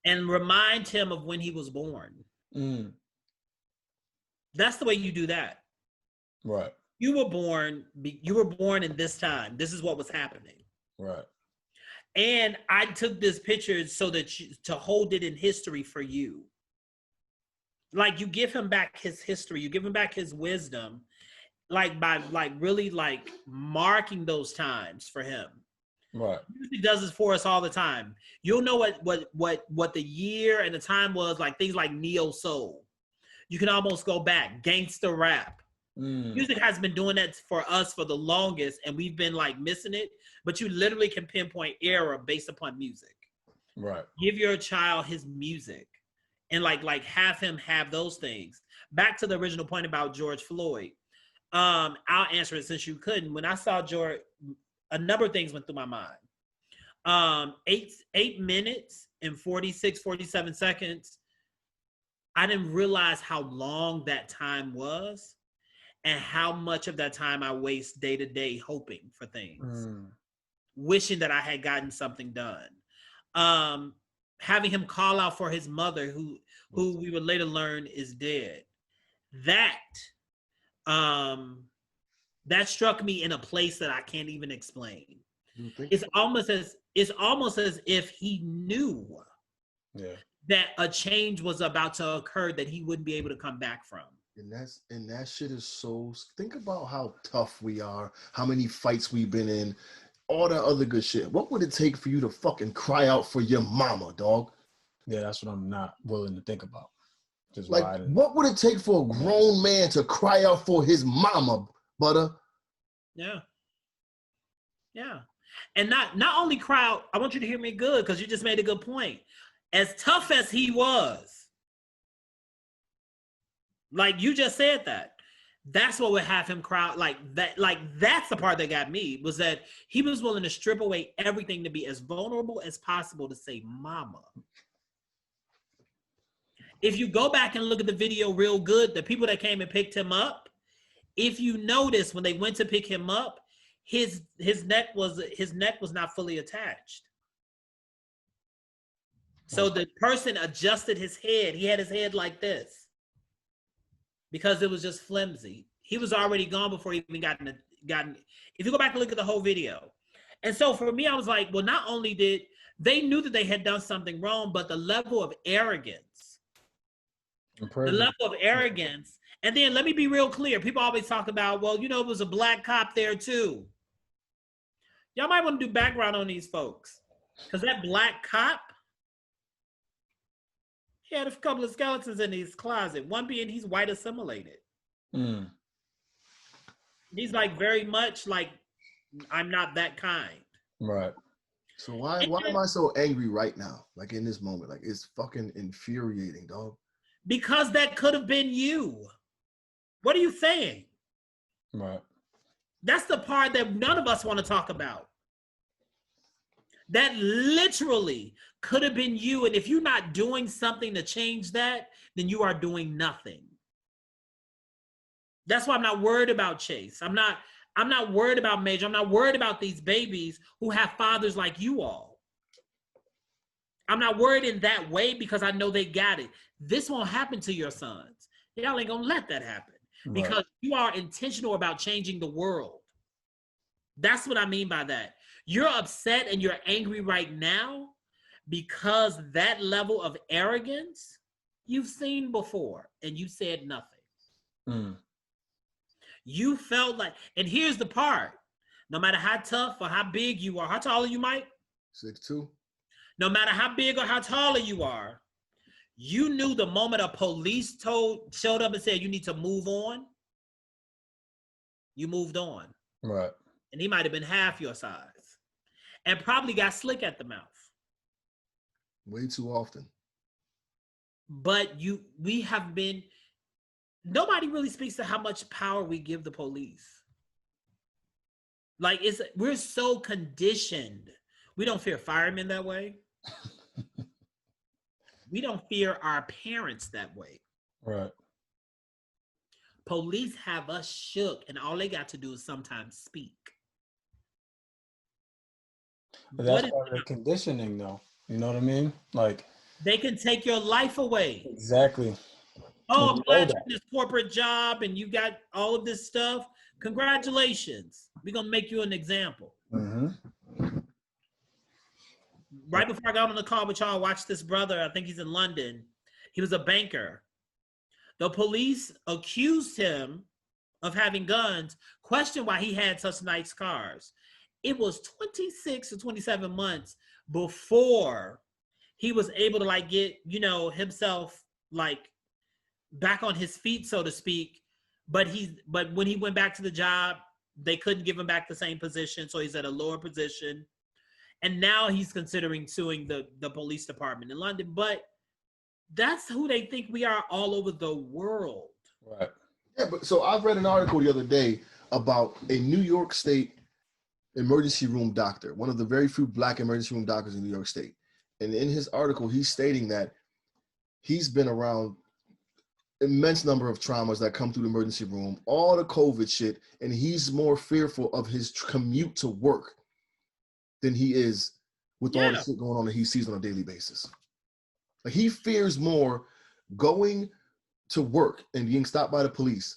S3: and remind him of when he was born.
S2: Mm.
S3: That's the way you do that.
S2: Right.
S3: You were born in this time. This is what was happening.
S2: Right.
S3: And I took this picture so that to hold it in history for you. Like, you give him back his history, you give him back his wisdom, like by like really like marking those times for him.
S2: Right.
S3: Music does this for us all the time. You'll know what the year and the time was, like things like neo soul. You can almost go back, gangster rap. Music has been doing that for us for the longest, and we've been like missing it. But you literally can pinpoint era based upon music.
S2: Right.
S3: Give your child his music, and like have him have those things. Back to the original point about George Floyd. I'll answer it since you couldn't. When I saw George, a number of things went through my mind. 8 minutes and 47 seconds. I didn't realize how long that time was, and how much of that time I waste day to day hoping for things. wishing that I had gotten something done. Having him call out for his mother, who we would later learn is dead. That struck me in a place that I can't even explain. It's almost as if he knew that a change was about to occur that he wouldn't be able to come back from.
S1: And that shit is so. Think about how tough we are, how many fights we've been in, all that other good shit. What would it take for you to fucking cry out for your mama, dog?
S2: Yeah, that's what I'm not willing to think about. Just
S1: like, what would it take for a grown man to cry out for his mama, Butter?
S3: Yeah. Yeah. And not only cry out, I want you to hear me good, because you just made a good point. As tough as he was, like you just said that's what would have him cry out like that. Like, that's the part that got me, was that he was willing to strip away everything to be as vulnerable as possible to say mama. If you go back and look at the video real good, the people that came and picked him up, if you notice when they went to pick him up, his neck was not fully attached. So the person adjusted his head. He had his head like this because it was just flimsy. He was already gone before he even gotten. If you go back and look at the whole video. And so for me, I was like, well, not only did they knew that they had done something wrong, but the level of arrogance, and then let me be real clear. People always talk about, well, it was a black cop there too. Y'all might want to do background on these folks, because that black cop, he had a couple of skeletons in his closet. One being he's white assimilated.
S2: Mm.
S3: He's like very much like, I'm not that kind.
S2: Right.
S1: So why am I so angry right now? Like in this moment, like it's fucking infuriating, dog.
S3: Because that could have been you. What are you saying?
S2: Right.
S3: That's the part that none of us want to talk about. That literally could have been you. And if you're not doing something to change that, then you are doing nothing. That's why I'm not worried about Chase. I'm not worried about Major. I'm not worried about these babies who have fathers like you all. I'm not worried in that way because I know they got it. This won't happen to your sons. Y'all ain't gonna let that happen because you are intentional about changing the world. That's what I mean by that. You're upset and you're angry right now because that level of arrogance you've seen before and you said nothing.
S2: Mm.
S3: You felt like, and here's the part, no matter how tough or how big you are, how tall are you, Mike?
S1: 6'2".
S3: No matter how big or how tall you are, you knew the moment a police showed up and said, you need to move on, you moved on.
S2: Right.
S3: And he might have been half your size and probably got slick at the mouth.
S1: Way too often.
S3: But nobody really speaks to how much power we give the police. Like, we're so conditioned. We don't fear firemen that way. We don't fear our parents that way.
S2: Right.
S3: Police have us shook, and all they got to do is sometimes speak.
S2: But that's part of the conditioning, though. You know what I mean? Like,
S3: they can take your life away.
S2: Exactly.
S3: Oh, I'm glad you're in this corporate job and you got all of this stuff. Congratulations. We're going to make you an example.
S2: Mm-hmm.
S3: Right before I got on the call with y'all, I watched this brother. I think he's in London. He was a banker. The police accused him of having guns, questioned why he had such nice cars. It was 26 to 27 months before he was able to get, himself back on his feet, so to speak. But when he went back to the job, they couldn't give him back the same position. So he's at a lower position. And now he's considering suing the police department in London. But that's who they think we are all over the world.
S2: Right.
S1: Yeah, but so I've read an article the other day about a New York State emergency room doctor, one of the very few Black emergency room doctors in New York State. And in his article, he's stating that he's been around immense number of traumas that come through the emergency room, all the COVID shit, and he's more fearful of his commute to work than he is with all the shit going on that he sees on a daily basis. Like, he fears more going to work and being stopped by the police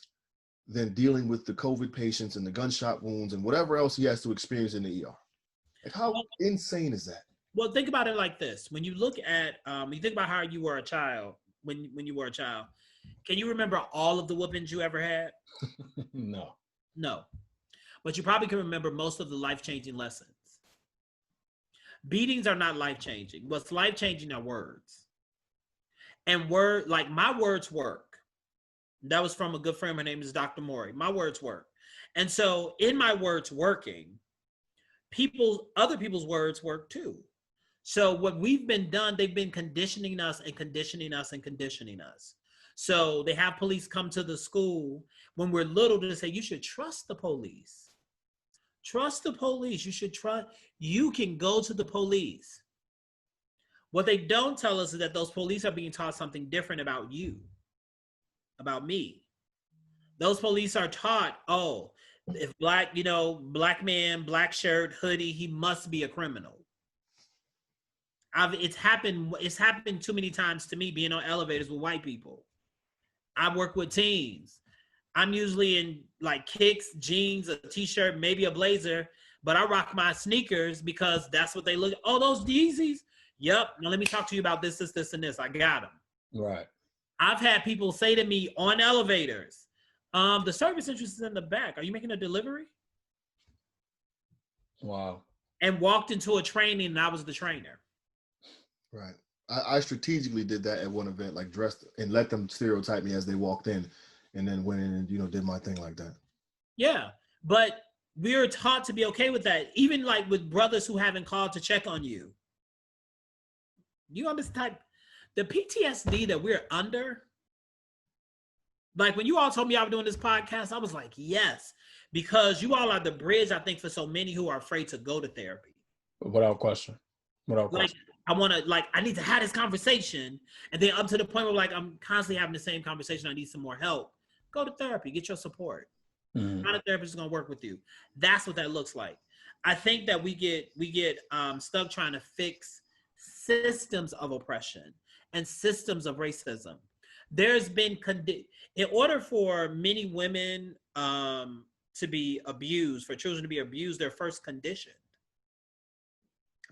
S1: than dealing with the COVID patients and the gunshot wounds and whatever else he has to experience in the ER. Like, how insane is that?
S3: Well, think about it like this. When you look at, you think about how you were a child, when you were a child, can you remember all of the whoopings you ever had?
S2: No.
S3: But you probably can remember most of the life-changing lessons. Beatings are not life-changing. What's life-changing are words. And like my words work. That was from a good friend. Her name is Dr. Maury. My words work. And so in my words working, other people's words work too. So what we've been done, they've been conditioning us and conditioning us and conditioning us. So they have police come to the school when we're little to say, you should trust the police. Trust the police. You should trust. You can go to the police. What they don't tell us is that those police are being taught something different about you, about me. Those police are taught, oh, if black man, black shirt, hoodie, he must be a criminal. It's happened too many times to me being on elevators with white people. I work with teens. I'm usually in like kicks, jeans, a t-shirt, maybe a blazer, but I rock my sneakers because that's what they look. Oh, those Yeezys? Yep. Now let me talk to you about this, and this. I got them.
S2: Right.
S3: I've had people say to me on elevators, the service entrance is in the back. Are you making a delivery?
S2: Wow.
S3: And walked into a training and I was the trainer.
S1: Right. I strategically did that at one event, like dressed and let them stereotype me as they walked in, and then went in and, did my thing like that.
S3: Yeah. But we're taught to be okay with that. Even like with brothers who haven't called to check on you. You understand the PTSD that we're under? Like when you all told me I was doing this podcast, I was like, yes, because you all are the bridge, I think, for so many who are afraid to go to therapy.
S2: Without question.
S3: I need to have this conversation. And then up to the point where like, I'm constantly having the same conversation. I need some more help. Go to therapy, get your support.
S2: Mm-hmm.
S3: Not a therapist is going to work with you. That's what that looks like. I think that we get stuck trying to fix systems of oppression and systems of racism. There's been, in order for many women to be abused, for children to be abused, they're first conditioned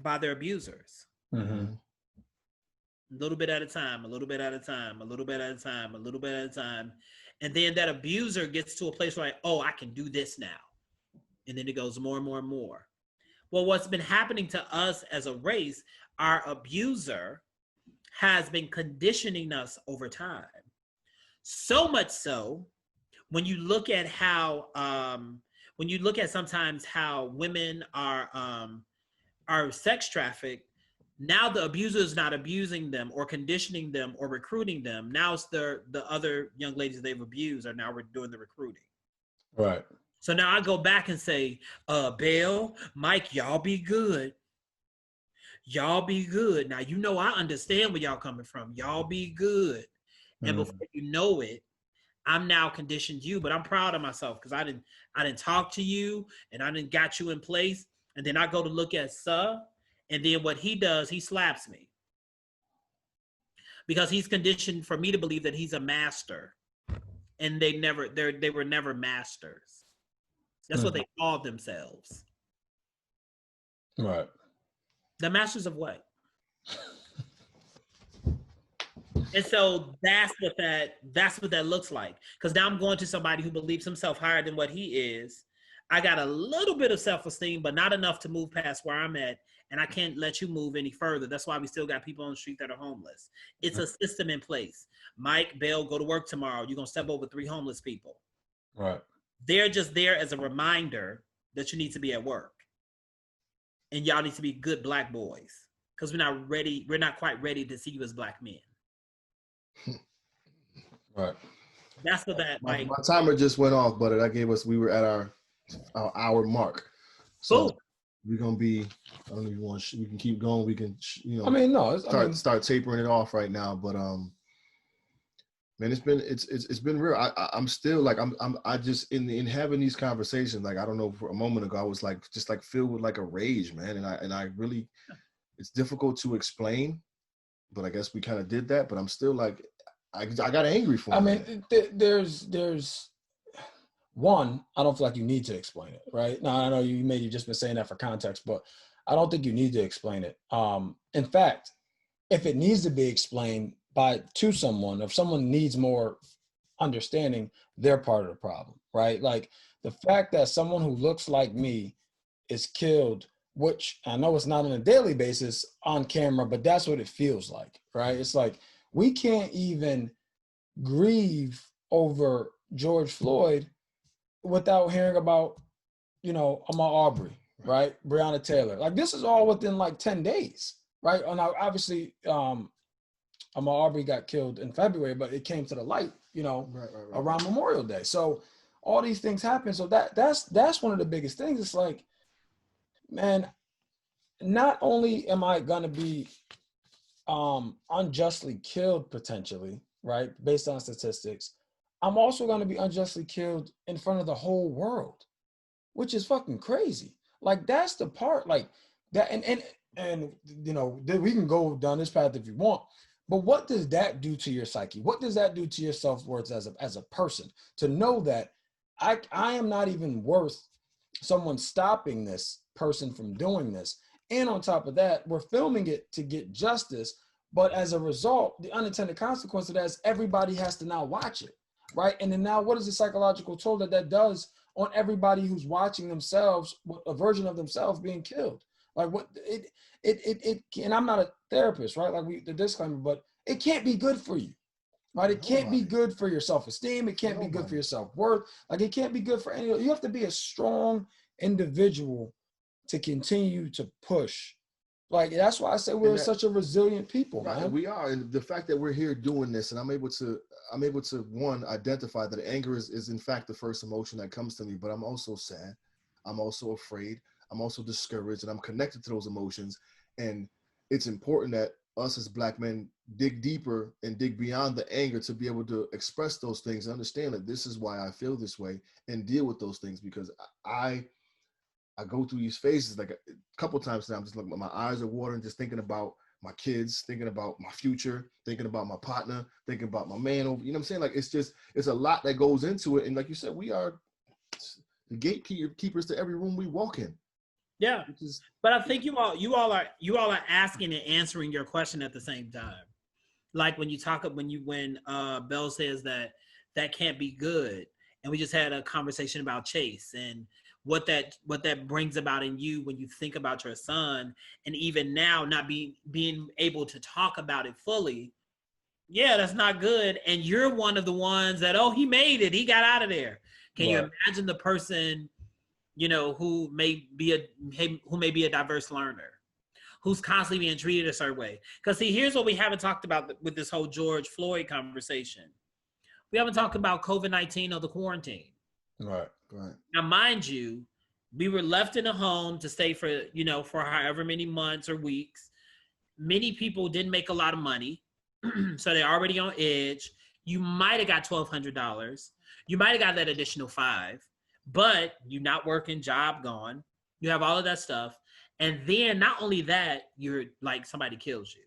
S3: by their abusers.
S2: Mm-hmm.
S3: A little bit at a time, a little bit at a time, a little bit at a time, a little bit at a time. And then that abuser gets to a place where, like, oh, I can do this now. And then it goes more and more and more. Well, what's been happening to us as a race, our abuser has been conditioning us over time. So much so, when you look at how, sometimes how women are sex trafficked, now the abuser is not abusing them or conditioning them or recruiting them. Now it's the other young ladies they've abused are now doing the recruiting.
S2: Right.
S3: So now I go back and say, Bill, Mike, y'all be good. Y'all be good. Now, I understand where y'all coming from. Y'all be good. And before you know it, I'm now conditioned you, but I'm proud of myself because I didn't talk to you and I didn't got you in place. And then I go to look at and then what he does, he slaps me. Because he's conditioned for me to believe that he's a master. And they were never masters. That's what they called themselves.
S2: Right.
S3: The masters of what? And so that's what that looks like. Because now I'm going to somebody who believes himself higher than what he is. I got a little bit of self-esteem, but not enough to move past where I'm at. And I can't let you move any further. That's why we still got people on the street that are homeless. It's a system in place. Mike, Bell, go to work tomorrow. You're going to step over 3 homeless people.
S2: Right.
S3: They're just there as a reminder that you need to be at work. And y'all need to be good black boys. Because we're not quite ready to see you as black men.
S2: Right.
S3: That's what that
S1: my timer just went off, but we were at our hour mark. So we're gonna be, I don't know if you want we can keep going, we can start tapering it off right now, but Man, it's been real. I'm still like I just in having these conversations, like I don't know, for a moment ago I was like just like filled with like a rage, man, and I really, it's difficult to explain, but I guess we kind of did that. But I'm still like I got angry for him.
S2: I mean, there's one, I don't feel like you need to explain it, right? Now I know you may have just been saying that for context, but I don't think you need to explain it. In fact, if it needs to be explained to someone, if someone needs more understanding, they're part of the problem, right? Like the fact that someone who looks like me is killed, which I know it's not on a daily basis on camera, but that's what it feels like, right? It's like we can't even grieve over George Floyd without hearing about, Ahmaud Arbery, right? Breonna Taylor. Like this is all within like 10 days, right? And now obviously Ahmaud Arbery got killed in February, but it came to the light,
S1: Right.
S2: around Memorial Day. So all these things happen. So that's one of the biggest things. It's like, man, not only am I gonna be unjustly killed potentially, right, based on statistics, I'm also gonna be unjustly killed in front of the whole world, which is fucking crazy. Like that's the part, like that, and we can go down this path if you want. But what does that do to your psyche? What does that do to your self-worth as a person? To know that I am not even worth someone stopping this person from doing this. And on top of that, we're filming it to get justice. But as a result, the unintended consequence of that is everybody has to now watch it, right? And then now what is the psychological toll that does on everybody who's watching themselves, a version of themselves being killed? Like what it and I'm not a therapist, right? Like the disclaimer, but it can't be good for you, right? It can't be good for your self-esteem. It can't be good for your self-worth. Like it can't be good for any. You have to be a strong individual to continue to push. Like that's why I say we're such a resilient people,
S1: right,
S2: man.
S1: We are, and the fact that we're here doing this, and I'm able to one, identify that anger is in fact the first emotion that comes to me, but I'm also sad, I'm also afraid, I'm also discouraged, and I'm connected to those emotions. And it's important that us as Black men dig deeper and dig beyond the anger to be able to express those things and understand that this is why I feel this way and deal with those things, because I go through these phases like a couple times now. I'm just like, my eyes are watering, just thinking about my kids, thinking about my future, thinking about my partner, thinking about my man over, you know what I'm saying? Like, it's a lot that goes into it. And like you said, we are the gatekeepers to every room we walk in.
S3: Yeah. But I think you all are asking and answering your question at the same time. Like when Bell says that can't be good. And we just had a conversation about Chase and what that brings about in you when you think about your son, and even now not being able to talk about it fully. Yeah, that's not good. And you're one of the ones that, he made it, he got out of there. Can you imagine the person, who may be a diverse learner, who's constantly being treated a certain way? Because see, here's what we haven't talked about with this whole George Floyd conversation. We haven't talked about COVID-19 or the quarantine.
S2: Right.
S3: Now, mind you, we were left in a home to stay for however many months or weeks. Many people didn't make a lot of money, so they're already on edge. You might have got $1,200. You might have got that additional $5, but you're not working, job gone. You have all of that stuff. And then not only that, you're like, somebody kills you.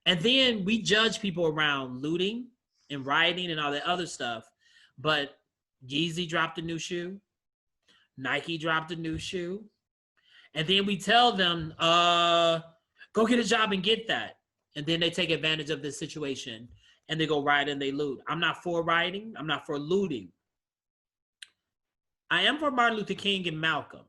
S3: And then we judge people around looting and rioting and all that other stuff. But Yeezy dropped a new shoe. Nike dropped a new shoe. And then we tell them, go get a job and get that. And then they take advantage of this situation and they go riot and they loot. I'm not for rioting. I'm not for looting. I am for Martin Luther King and Malcolm.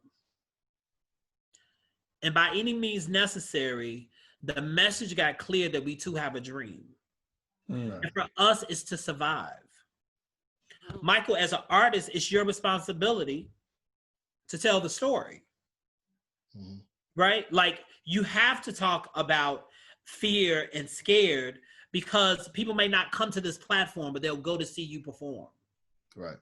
S3: And by any means necessary, the message got clear that we too have a dream. And for us, it's to survive. Michael, as an artist, it's your responsibility to tell the story, right? Like, you have to talk about fear and scared, because people may not come to this platform, but they'll go to see you perform.
S1: Right.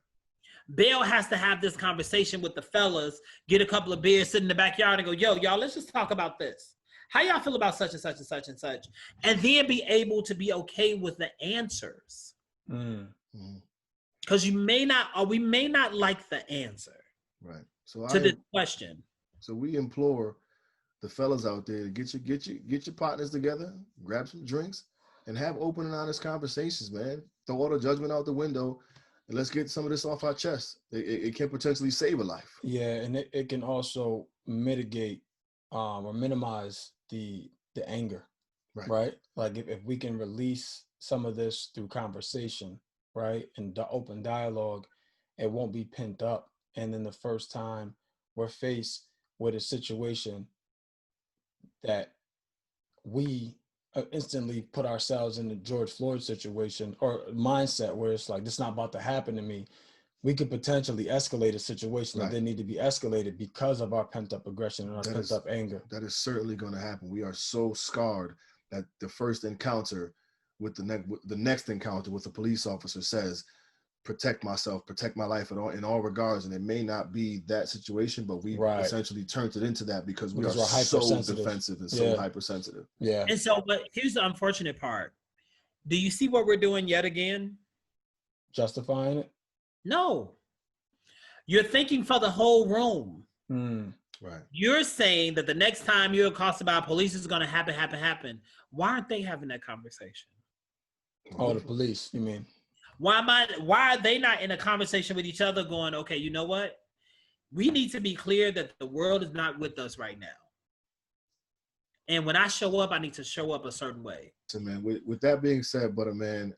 S3: Bell has to have this conversation with the fellas, get a couple of beers, sit in the backyard and go, yo, y'all, let's just talk about this. How y'all feel about such and such and such and such? And then be able to be okay with the answers. Because you may not, or we may not like the answer
S1: Right. So
S3: to this question.
S1: So we implore the fellas out there to get your partners together, grab some drinks, and have open and honest conversations, man. Throw all the judgment out the window, and let's get some of this off our chest. It can potentially save a life.
S2: Yeah, and it can also mitigate or minimize the anger, right? Like if we can release some of this through conversation, right, and the open dialogue, it won't be pent up. And then the first time we're faced with a situation that we instantly put ourselves in the George Floyd situation or mindset where it's like, this is not about to happen to me, we could potentially escalate a situation that didn't need to be escalated because of our pent-up aggression and our pent-up anger.
S1: That is certainly going to happen. We are so scarred that the first encounter with the next encounter with a police officer says, protect myself, protect my life in all regards. And it may not be that situation, but we essentially turned it into that because we are so defensive and so hypersensitive.
S2: Yeah.
S3: And so, but here's the unfortunate part. Do you see what we're doing yet again?
S2: Justifying it?
S3: No. You're thinking for the whole room.
S1: Right.
S3: You're saying that the next time you're accosted by police is going to happen. Why aren't they having that conversation?
S2: Oh, the police, you mean?
S3: Why are they not in a conversation with each other going, okay, you know what? We need to be clear that the world is not with us right now. And when I show up, I need to show up a certain way.
S1: So, man, with that being said, Butter Man,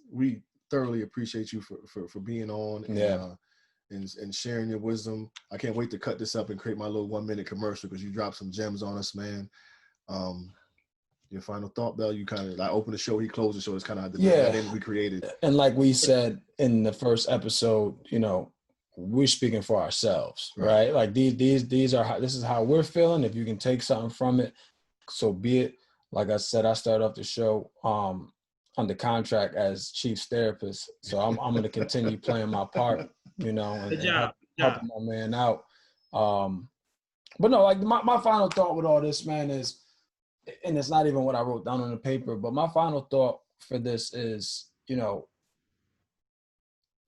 S1: we thoroughly appreciate you for being on and sharing your wisdom. I can't wait to cut this up and create my little 1-minute commercial because you dropped some gems on us, man. Your final thought, Bell? You kind of like open the show, he closed the show. It's kind of that end we created.
S2: And like we said in the first episode, you know, we're speaking for ourselves, right? Like this is how we're feeling. If you can take something from it, so be it. Like I said, I started off the show under contract as chief's therapist, so I'm going to continue playing my part, you know, and helping my man out. But no, like my final thought with all this, man, is, and it's not even what I wrote down on the paper, but my final thought for this is, you know,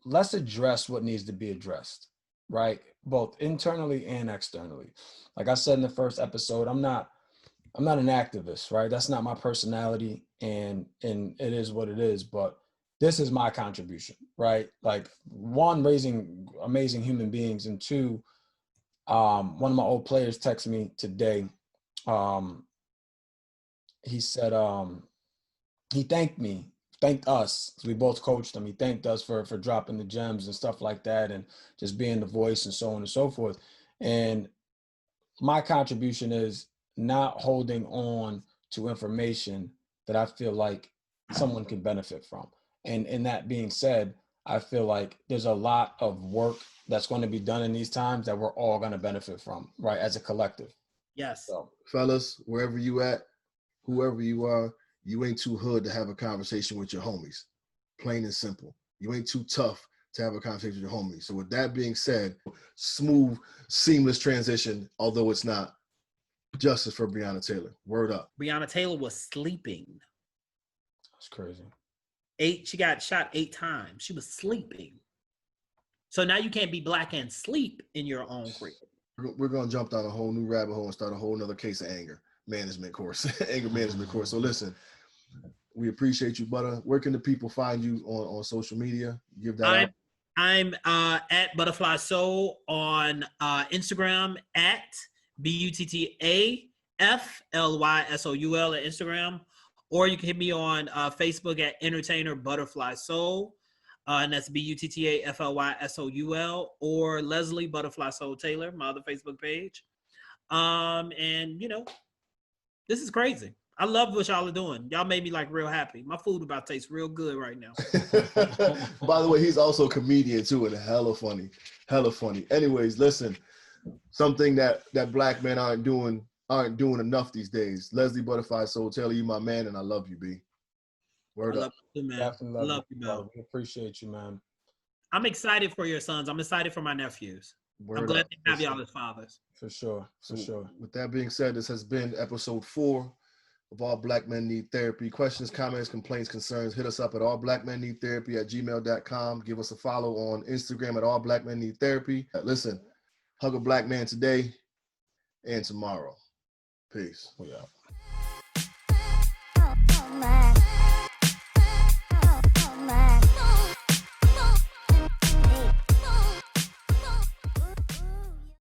S2: let's address what needs to be addressed, right? Both internally and externally. Like I said in the first episode, I'm not an activist, right? That's not my personality, and it is what it is, but this is my contribution, right? Like, one, raising amazing human beings, and two, one of my old players texted me today. He said, he thanked us. We both coached him. He thanked us for dropping the gems and stuff like that, and just being the voice and so on and so forth. And my contribution is not holding on to information that I feel like someone can benefit from. And in that being said, I feel like there's a lot of work that's going to be done in these times that we're all going to benefit from, right, as a collective.
S3: Yes.
S1: So, fellas, wherever you at, whoever you are, you ain't too hood to have a conversation with your homies. Plain and simple. You ain't too tough to have a conversation with your homies. So with that being said, smooth, seamless transition, although it's not. Justice for Breonna Taylor. Word up.
S3: Breonna Taylor was sleeping.
S2: That's crazy.
S3: She got shot 8 times. She was sleeping. So now you can't be black and sleep in your own crib.
S1: We're going to jump down a whole new rabbit hole and start a whole nother case of anger management course. Anger management course. So listen, we appreciate you, Butter. Where can the people find you on social media? Give that out.
S3: I'm at ButtaFlySoul on Instagram, at ButtaFlySoul at Instagram, or you can hit me on Facebook at Entertainer ButtaFlySoul, and that's ButtaFlySoul, or Leslie ButtaFlySoul Taylor, my other Facebook page. And you know, this is crazy. I love what y'all are doing. Y'all made me like real happy. My food about to taste real good right now.
S1: By the way, he's also a comedian too, and hella funny. Anyways, listen, something that black men aren't doing enough these days. Leslie ButtaFlySoul Taylor, you my man, and I love you, B. Word up.
S3: You, man.
S2: Definitely love you, man. We appreciate you, man.
S3: I'm excited for your sons. I'm excited for my nephews. I'm glad to have y'all as fathers.
S2: For sure.
S1: With that being said, this has been episode 4 of All Black Men Need Therapy. Questions, comments, complaints, concerns, hit us up at allblackmenneedtherapy@gmail.com. Give us a follow on Instagram at All Black Men Need Therapy. Listen, hug a black man today and tomorrow. Peace.
S2: We out.